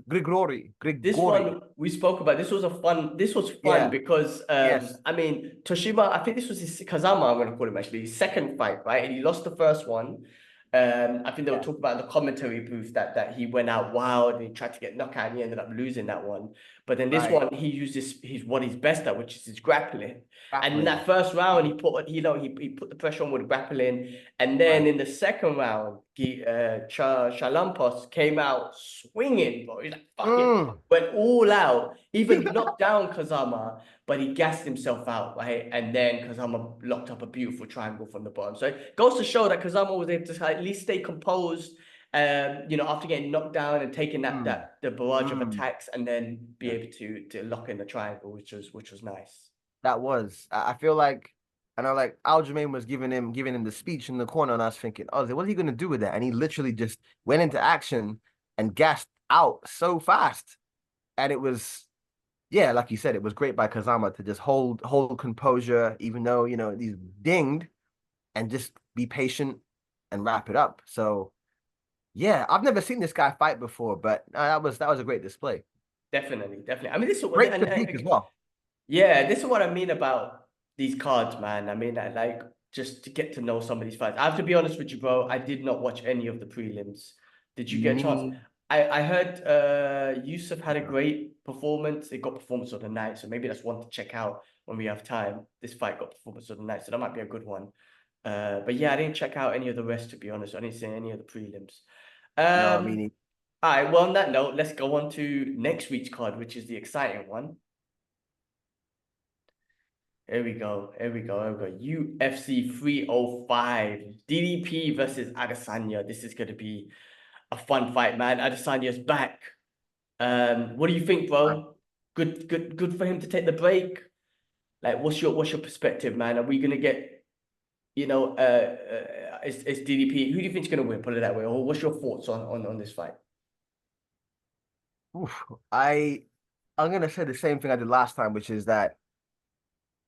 Grigori. this Grigori. one we spoke about. This was fun Yeah. because Yes. I mean Toshima, I think this was his Kazama, I'm gonna call him actually, his second fight, right? And he lost the first one. I think they were Yeah. talking about in the commentary booth that he went out wild and he tried to get knockout and he ended up losing that one. But then this Right. one he used what he's best at, which is his grappling. And in Grappling. that first round, he put the pressure on with grappling, and then Right. in the second round, Chalampos came out swinging, bro. He's like, fuck it, Mm. went all out. Even knocked down Kazama, but he gassed himself out, right? And then Kazama locked up a beautiful triangle from the bottom. So it goes to show that Kazama was able to at least stay composed, after getting knocked down and taking Mm. the barrage of Mm. attacks, and then be Yeah. able to lock in the triangle, which was nice. That was. I feel like I know like Aljamain was giving him the speech in the corner, and I was thinking, oh, what are you gonna do with that? And he literally just went into action and gassed out so fast. And it was, yeah, like you said, it was great by Kazama to just hold composure, even though, he's dinged, and just be patient and wrap it up. So yeah, I've never seen this guy fight before, but that was a great display. Definitely. I mean, this is what, Great physique as well. yeah, this is what I mean about these cards, man. I mean, I like just to get to know some of these fights. I have to be honest with you, bro. I did not watch any of the prelims. Did you get a chance? Me. I heard Yusuf had a great performance. It got performance of the night, so maybe that's one to check out when we have time. This fight got performance of the night, so that might be a good one. But yeah, I didn't check out any of the rest, to be honest. I didn't see any of the prelims. No, Um, meaning. all right, well, on that note, let's go on to next week's card, which is the exciting one. Here we go. UFC 305. DDP versus Adesanya. This is going to be a fun fight, man. Adesanya's back. What do you think, bro? Good for him to take the break. Like, what's your perspective, man? Are we gonna get, is DDP? Who do you think's gonna win? Put it that way. Or what's your thoughts on this fight? Oof, I'm gonna say the same thing I did last time, which is that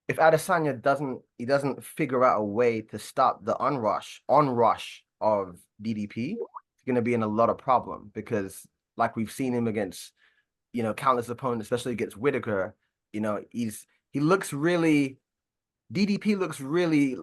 if Adesanya doesn't figure out a way to stop the onrush of DDP, he's gonna be in a lot of problem because like we've seen him against, countless opponents, especially against Whitaker, he looks really DDP looks really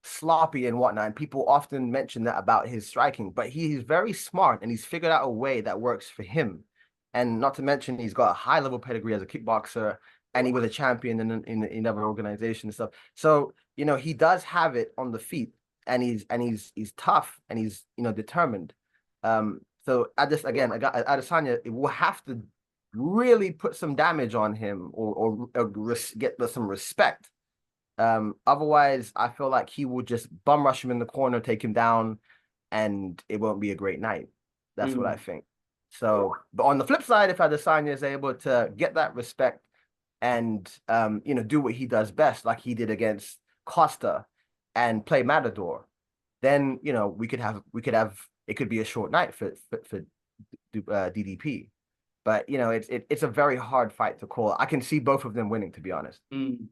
sloppy and whatnot. And people often mention that about his striking, but he's very smart and he's figured out a way that works for him. And not to mention, he's got a high level pedigree as a kickboxer, and he was a champion in other organizations and stuff. So he does have it on the feet, and he's tough and he's determined. So Adesanya will have to really put some damage on him or get some respect. Otherwise, I feel like he will just bum rush him in the corner, take him down, and it won't be a great night. That's what I think. So, but on the flip side, if Adesanya is able to get that respect and do what he does best, like he did against Costa, and play Matador, then it could be a short night for DDP. But it's a very hard fight to call. I can see both of them winning, to be honest. Mm.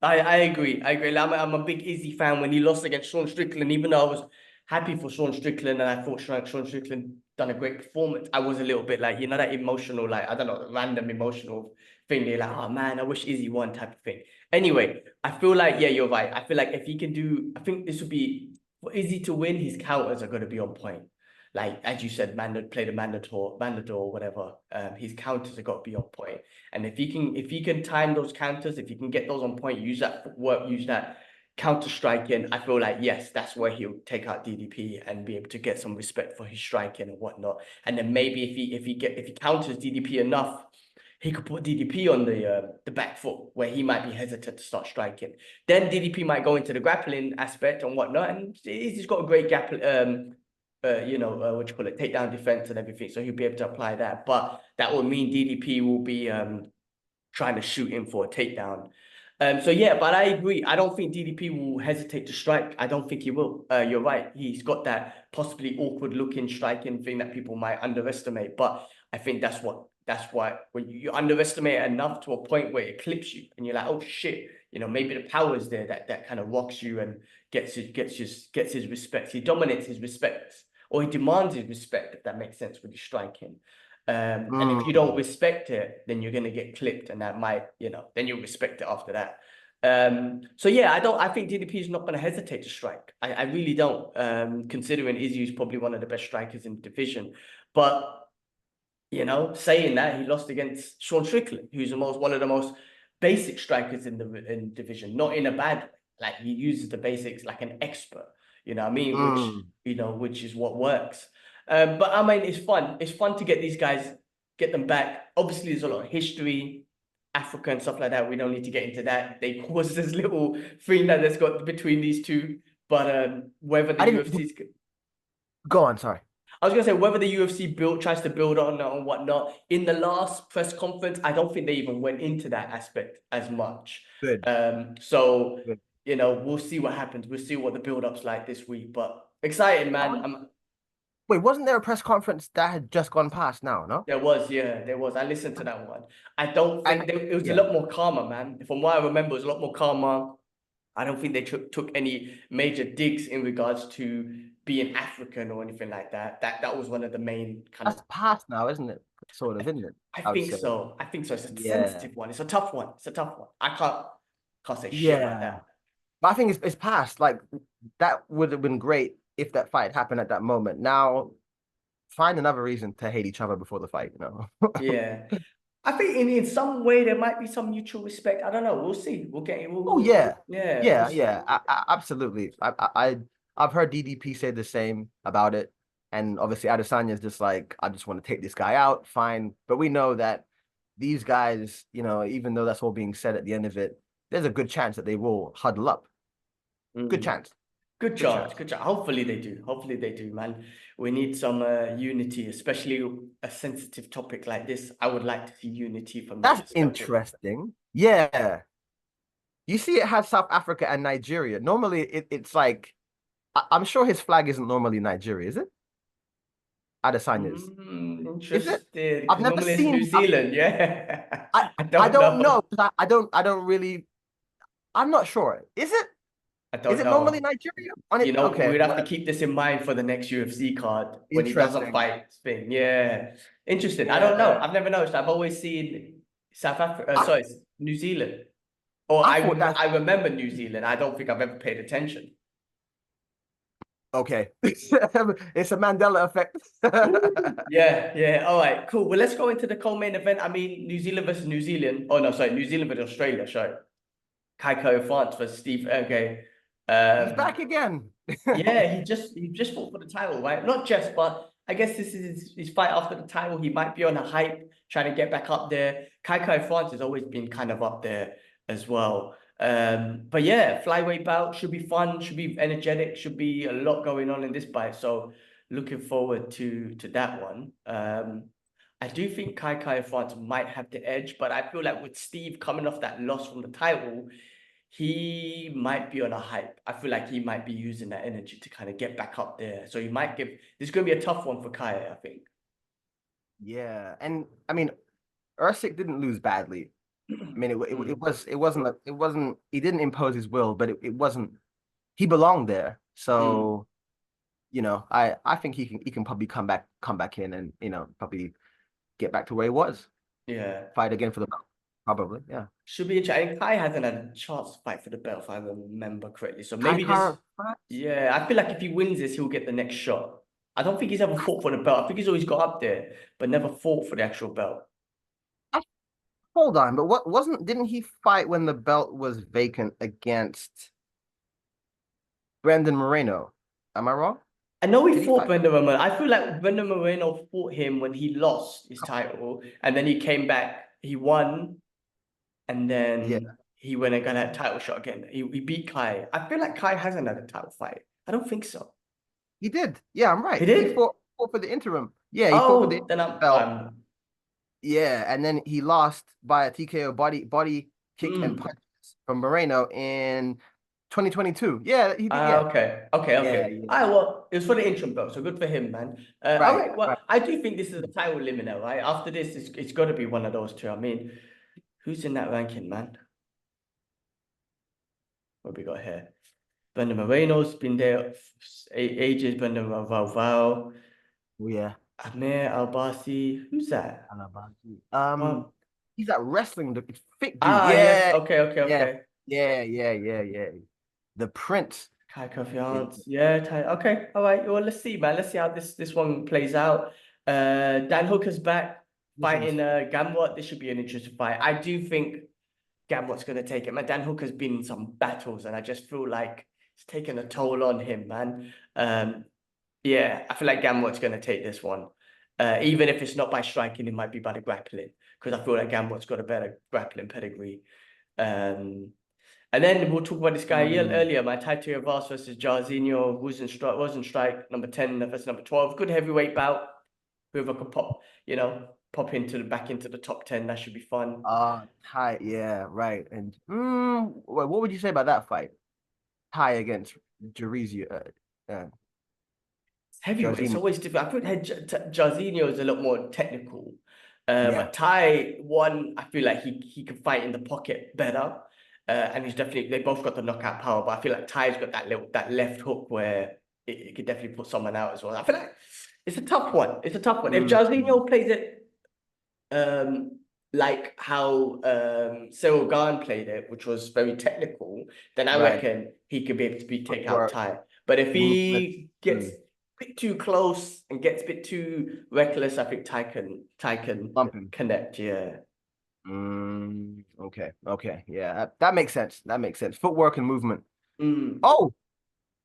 I agree. Like, I'm a big Izzy fan. When he lost against Sean Strickland, even though I was happy for Sean Strickland and I thought Sean Strickland done a great performance, I was a little bit like, that emotional, like, I don't know, random emotional thing. They're like, oh man, I wish Izzy won type of thing. Anyway, I feel like, yeah, you're right. I feel like if he can I think this would be, for Izzy to win, his counters are going to be on point. Like, as you said, play the Mandador, whatever. His counters have got to be on point. And if he can time those counters, if he can get those on point, use that footwork, use that counter striking, I feel like, yes, that's where he'll take out DDP and be able to get some respect for his striking and whatnot. And then maybe if he counters DDP enough, he could put DDP on the back foot where he might be hesitant to start striking. Then DDP might go into the grappling aspect and whatnot. And he's got a great what you call it, takedown defense and everything. So he'll be able to apply that. But that will mean DDP will be trying to shoot him for a takedown. So yeah, but I agree. I don't think DDP will hesitate to strike. I don't think he will. You're right. He's got that possibly awkward looking striking thing that people might underestimate. But I think that's why when you underestimate it enough to a point where it clips you and you're like, oh shit, maybe the power is there that kind of rocks you and gets his respect. He dominates his respect, or he demands his respect, if that makes sense, with his striking. And if you don't respect it, then you're gonna get clipped, and that might, then you'll respect it after that. So yeah, I think DDP is not gonna hesitate to strike. I really don't. Considering Izzy is probably one of the best strikers in the division. But saying that, he lost against Sean Strickland, who's one of the most basic strikers in the division, not in a bad way. Like, he uses the basics like an expert, you know what I mean? Which is what works. But I mean, it's fun. It's fun to get these guys, get them back. Obviously, there's a lot of history, Africa and stuff like that. We don't need to get into that. They caused this little thing that's got between these two. But whether the UFC's go on, sorry. I was gonna say, whether the UFC tries to build on that and whatnot. In the last press conference, I don't think they even went into that aspect as much. Good. So Good. we'll see what happens. We'll see what the build-up's like this week. But exciting, man. Wait, wasn't there a press conference that had just gone past now, no? There was. I listened to that one. I don't think it was a lot more calmer, man. From what I remember, it was a lot more calmer. I don't think they took any major digs in regards to being African or anything like that. That was one of the main That's past now, isn't it? Sort of, isn't it? I think so. It's a sensitive one. It's a tough one. I can't say shit like that. But I think it's past. Like, that would have been great if that fight happened at that moment. Now, find another reason to hate each other before the fight, Yeah. I think in some way there might be some mutual respect. I don't know. We'll see. We'll get it. Absolutely. I've heard DDP say the same about it, and obviously Adesanya is just like, I just want to take this guy out. Fine, but we know that these guys, even though that's all being said at the end of it, there's a good chance that they will huddle up. Good chance. Good chance. Hopefully they do, man. We need some unity, especially a sensitive topic like this. I would like to see unity from that. That's interesting. Yeah. You see, it has South Africa and Nigeria. Normally, it's like, I'm sure his flag isn't normally Nigeria, is it? Adesanya's. Interesting. Is it? I've never seen New Zealand. Yeah. I don't know. I don't really. I'm not sure. Is it? I don't know. Is it normally Nigeria? Okay, we'd have to keep this in mind for the next UFC card when he doesn't fight Spain. Yeah. Interesting. I don't know. I've never noticed. I've always seen South Africa. New Zealand. Or I remember New Zealand. I don't think I've ever paid attention. Okay. It's a Mandela effect. Yeah. All right, cool. Well, let's go into the co-main event. I mean, New Zealand versus New Zealand. Oh, no, sorry. New Zealand versus Australia. Sorry. Kaiko France versus Steve. Okay. He's back again. Yeah, he just fought for the title, right? Not just, but I guess this is his fight after the title. He might be on a hype, trying to get back up there. Kaiko France has always been kind of up there as well. But yeah, flyweight bout should be fun, should be energetic, should be a lot going on in this fight. So looking forward to that one. I do think Kai France might have the edge, but I feel like with Steve coming off that loss from the title, he might be on a hype. I feel like he might be using that energy to kind of get back up there. So he might this is going to be a tough one for Kai, I think. Yeah, and I mean, Usyk didn't lose badly. I mean, it wasn't. He didn't impose his will, but it wasn't. He belonged there. So, I think he can probably come back in and probably get back to where he was. Yeah, fight again for the belt. Probably, yeah. Should be interesting. Kai hasn't had a chance to fight for the belt, if I remember correctly. So maybe yeah, I feel like if he wins this, he'll get the next shot. I don't think he's ever fought for the belt. I think he's always got up there, but never fought for the actual belt. Hold on, but didn't he fight when the belt was vacant against Brandon Moreno? Am I wrong? I know he fought Brandon Moreno. I feel like Brandon Moreno fought him when he lost his title, and then he came back, he won, and then he went and got that title shot again. He beat Kai. I feel like Kai hasn't had a title fight. I don't think so. He did. Yeah, I'm He right. He did? fought for the interim. Yeah, he fought for the Oh, then interim belt. I'm Yeah, and then he lost by a TKO body kick and mm. punch from Moreno in 2022. Yeah, he did. Yeah, Okay, yeah, okay. yeah. All right, well, it was for the interim belt, so good for him, man. All Right, right, well, right. I do think this is a title limit now, right? After this, it's got to be one of those two. I mean, who's in that ranking, man? What we got here? Brandon Moreno's been there ages. Brandon Valval, Oh, yeah. Amir Albasi. Who's that? Alabasi. Well, He's that wrestling the fit dude. ah, yes. Yeah, Okay, okay, yeah, okay. yeah. The Prince. Kai Yeah. Confiance. Yeah, okay. All right. Well, let's see, man. Let's see how this one plays out. Dan Hooker's back This one's fighting Gamrot. This should be an interesting fight. I do think Gamrot's gonna take it, man. Dan Hooker's been in some battles, and I just feel like it's taken a toll on him, man. Yeah, I feel like Gamrot's gonna take this one. Even if it's not by striking, it might be by the grappling, because I feel like Gamrot's got a better grappling pedigree. Um, and then we'll talk about this guy mm, earlier, my Taito Vaz versus Jairzinho, Rosenstrike, number 10 versus number 12. Good heavyweight bout. Whoever could pop into the back into the top 10, that should be fun. Ty, yeah, right. And what would you say about that fight? Ty against Jarizio, Heavyweight, it's Jairzinho. always different. I feel like Jairzinho is a lot more technical. Yeah. But Ty, one, I feel like he can fight in the pocket better. And he's definitely, they both got the knockout power, but I feel like Ty's got that left hook where it could definitely put someone out as well. I feel like it's a tough one. It's a tough one. If Mm, Jairzinho plays it like how Cyril Gane played it, which was very technical, then I right. reckon he could be able to take out Footwork, Ty. But if movement. he gets a bit too close and gets a bit too reckless, I think Ty can Bumping. connect. Yeah. Okay. Yeah, that makes sense. That makes sense. Footwork and movement. Mm. Oh,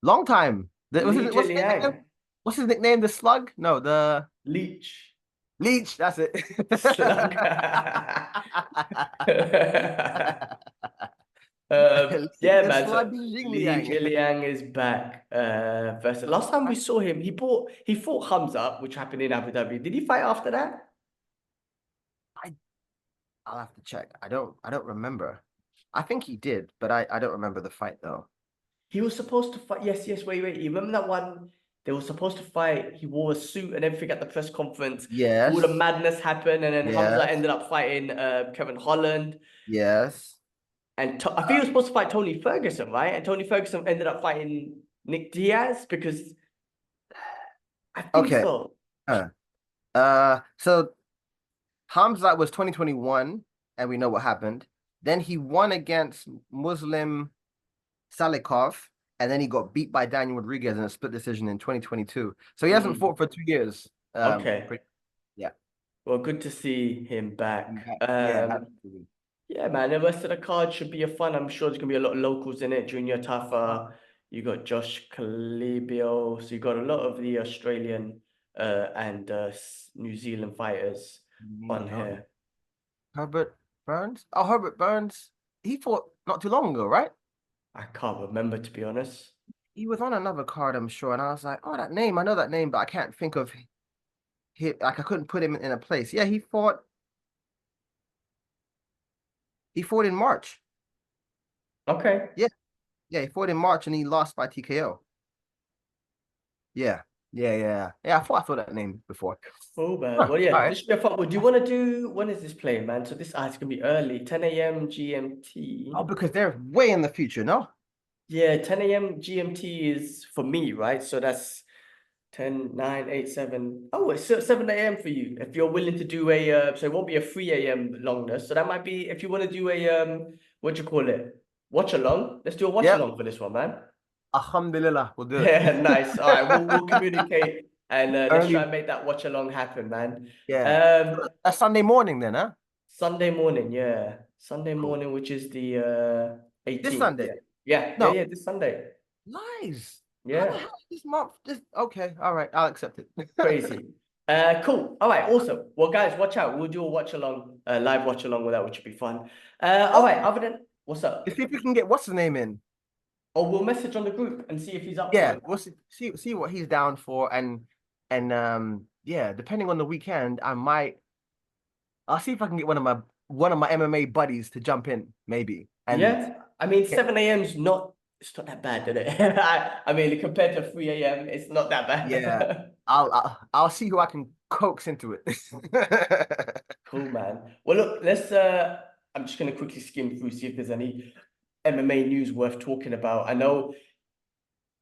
long time. Li What's his nickname? Liang. What's his nickname? The Slug? No, the Leech. Leech. That's it. Slug. Leech Yeah, the man. So Slug Li Jingliang. Jingliang is back. Versus last time we saw him, he fought Hamza, which happened in Abu Dhabi. Did he fight after that? I I'll have to check. I don't remember. I think he did, but I don't remember the fight though. He was supposed to fight. Yes, yes. Wait. You remember that one? They were supposed to fight. He wore a suit and everything at the press conference. All the Yes. madness happened, and then Hamza Yes. ended up fighting Kevin Holland. Yes. And I think he was supposed to fight Tony Ferguson, right? And Tony Ferguson ended up fighting Nick Diaz because I think Okay. so. Uh, so Hamza was 2021, and we know what happened. Then he won against Muslim Salikov, and then he got beat by Daniel Rodriguez in a split decision in 2022. So he hasn't Mm, fought for 2 years. okay. Yeah. Well, good to see him back. Yeah, absolutely. Yeah, man. The rest of the card should be a fun. I'm sure there's gonna be a lot of locals in it. Junior Tafa, you got Josh Calibio, so you got a lot of the Australian and New Zealand fighters Me, on no. here. Herbert Burns? Oh, Herbert Burns. He fought not too long ago, right? I can't remember, to be honest. He was on another card, I'm sure, and I was like, oh, that name, I know that name, but I can't think of him. Like I couldn't put him in a place. Yeah, he fought. He fought in March. Okay. Yeah, yeah, he fought in March and he lost by TKO. Yeah. I thought that name before. Oh man. Huh, Well, all yeah, right. this should be a fun. Would you want to do when is this playing, man? So this it's gonna be early, 10 a.m. GMT. Oh, because they're way in the future, no? Yeah, 10 a.m. GMT is for me, right? So that's 10, 9, 8, 7. Oh, it's 7 a.m. for you. If you're willing to do a so it won't be a 3 a.m. longness. So that might be if you want to do a what do you call it? Watch along. Let's do a watch Yep. along for this one, man. Alhamdulillah, we'll do it. Yeah, nice. All right, we'll communicate and let's try Early, and make that watch along happen, man. yeah. That's Sunday morning then, huh? Sunday morning, yeah. Sunday Cool. morning, which is the This 18th. Sunday. Yeah, No, this Sunday. lies. How the Yeah. hell is this month? This okay, all right, I'll accept it. Crazy. Cool. All right, awesome. Well, guys, watch out. We'll do a watch along, live watch along with that, which would be fun. All Oh, right, other than what's up? let's see if we can get what's his name in. Or we'll message on the group and see if he's up for Yeah, it. we'll see what he's down for, and yeah, depending on the weekend, I'll see if I can get one of my MMA buddies to jump in, maybe. And Yeah, I mean, yeah, 7 a.m. it's not that bad, is it? I mean, compared to 3 a.m., it's not that yeah, bad. I'll see who I can coax into it. Cool, man. Well, look, I'm just gonna quickly skim through, see if there's any MMA news worth talking about. I know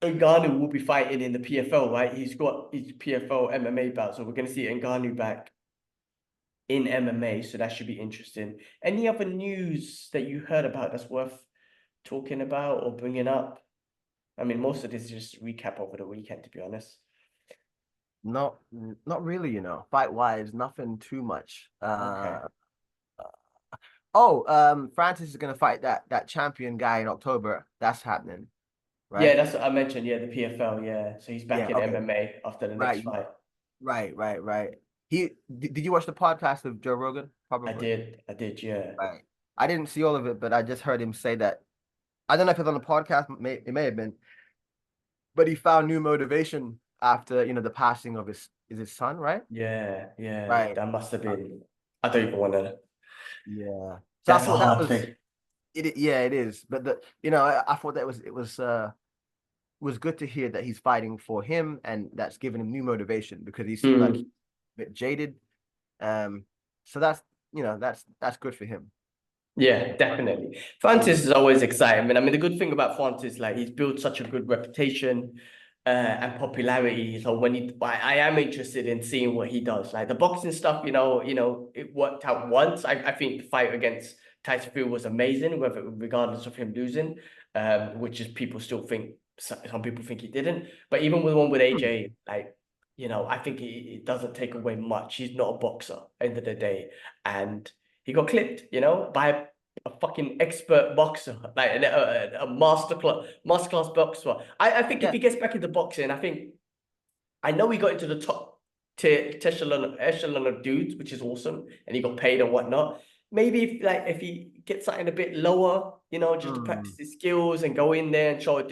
Ngannou will be fighting in the PFL, right? He's got his PFL MMA bout, so we're gonna see Ngannou back in MMA, so that should be interesting. Any other news that you heard about that's worth talking about or bringing up? I mean, most of this is just recap over the weekend, to be honest. Not not really, fight wise, nothing too much. Okay. Francis is gonna fight that champion guy in October. That's happening, Yeah, right? that's what I mentioned. Yeah, the PFL. Yeah, so he's back Yeah, in okay. MMA after the next Right, fight. right. Did you watch the podcast with Joe Rogan? I Probably. did. I did. Yeah. Right. I didn't see all of it, but I just heard him say that. I don't know if it's on the podcast, it may have been, but he found new motivation after, the passing of his son, right? Yeah. Yeah. Right. That must have Uh, been. I don't even want to. yeah. So I That's a thought that hard was thing. it. Yeah, it is. But I thought that was good to hear that he's fighting for him, and that's given him new motivation because he seemed like Mm. a bit jaded. Um, so that's good for him. Yeah, definitely. Mm. Francis is always exciting. I mean, the good thing about Francis, like he's built such a good reputation and popularity. So I am interested in seeing what he does. Like the boxing stuff, it worked out once. I think the fight against Tyson Fury was amazing, regardless of him losing, which is people still think some people think he didn't. But even with the one with AJ, like I think it doesn't take away much. He's not a boxer, end of the day, and he got clipped, by a fucking expert boxer, like a masterclass boxer. I think if Yeah. he gets back into boxing, I know he got into the top tier echelon of dudes, which is awesome, and he got paid and whatnot. Maybe if he gets something a bit lower, just to practice Mm. his skills and go in there and show it,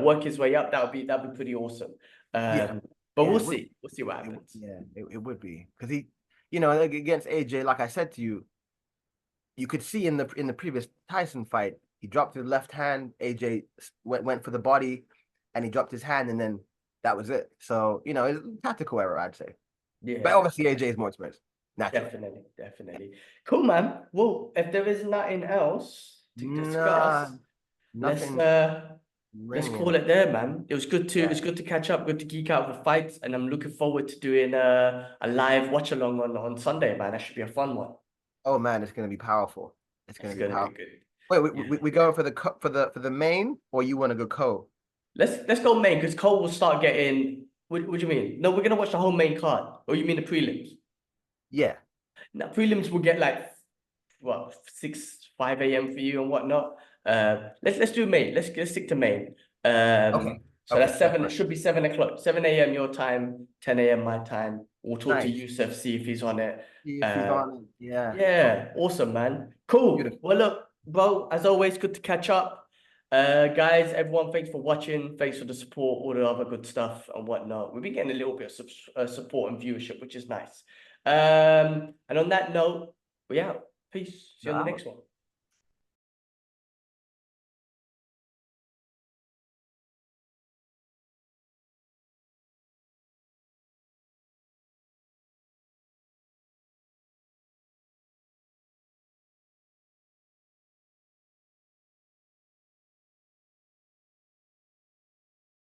work his way up. That'd be pretty awesome. Yeah. But Yeah. we'll It would. see. We'll see what It would. happens. Yeah. It would be because like, against AJ, like I said to you, you could see in the previous Tyson fight, he dropped his left hand. AJ went for the body, and he dropped his hand, and then that was it. So it's a tactical error, I'd say. But Yeah. obviously, AJ is more experienced, naturally. Definitely, definitely. Cool, man. Well, if there is nothing else to Nah, discuss, let's nothing uh let's call ringing. it there, man. It was Yeah. good to catch up, good to geek out the fights, and I'm looking forward to doing a live watch along on Sunday, man. That should be a fun one. Oh man, it's gonna be powerful. It's It's gonna be gonna be powerful. good. Wait, Yeah. we going for the main, or you want to go co? Let's go main because Cole will start getting. What do you mean? No, we're gonna watch the whole main card. Or you mean the prelims? Yeah. Now prelims will get like what 5 a.m. for you and whatnot. Let's do main. Let's stick to main. Okay. So Okay. that's That's 7. It fine. should be 7 o'clock, 7 a.m. your time, 10 a.m. my time. We'll talk to Nice. Yusuf, see if he's on it. See if he's on it. Yeah. Okay. Yeah, awesome, man. Cool. Beautiful. Well, look, bro, as always, good to catch up. Guys, everyone, thanks for watching. Thanks for the support, all the other good stuff and whatnot. We've been getting a little bit of support and viewership, which is nice. And on that note, we out. Peace. See you on the Nah, next one.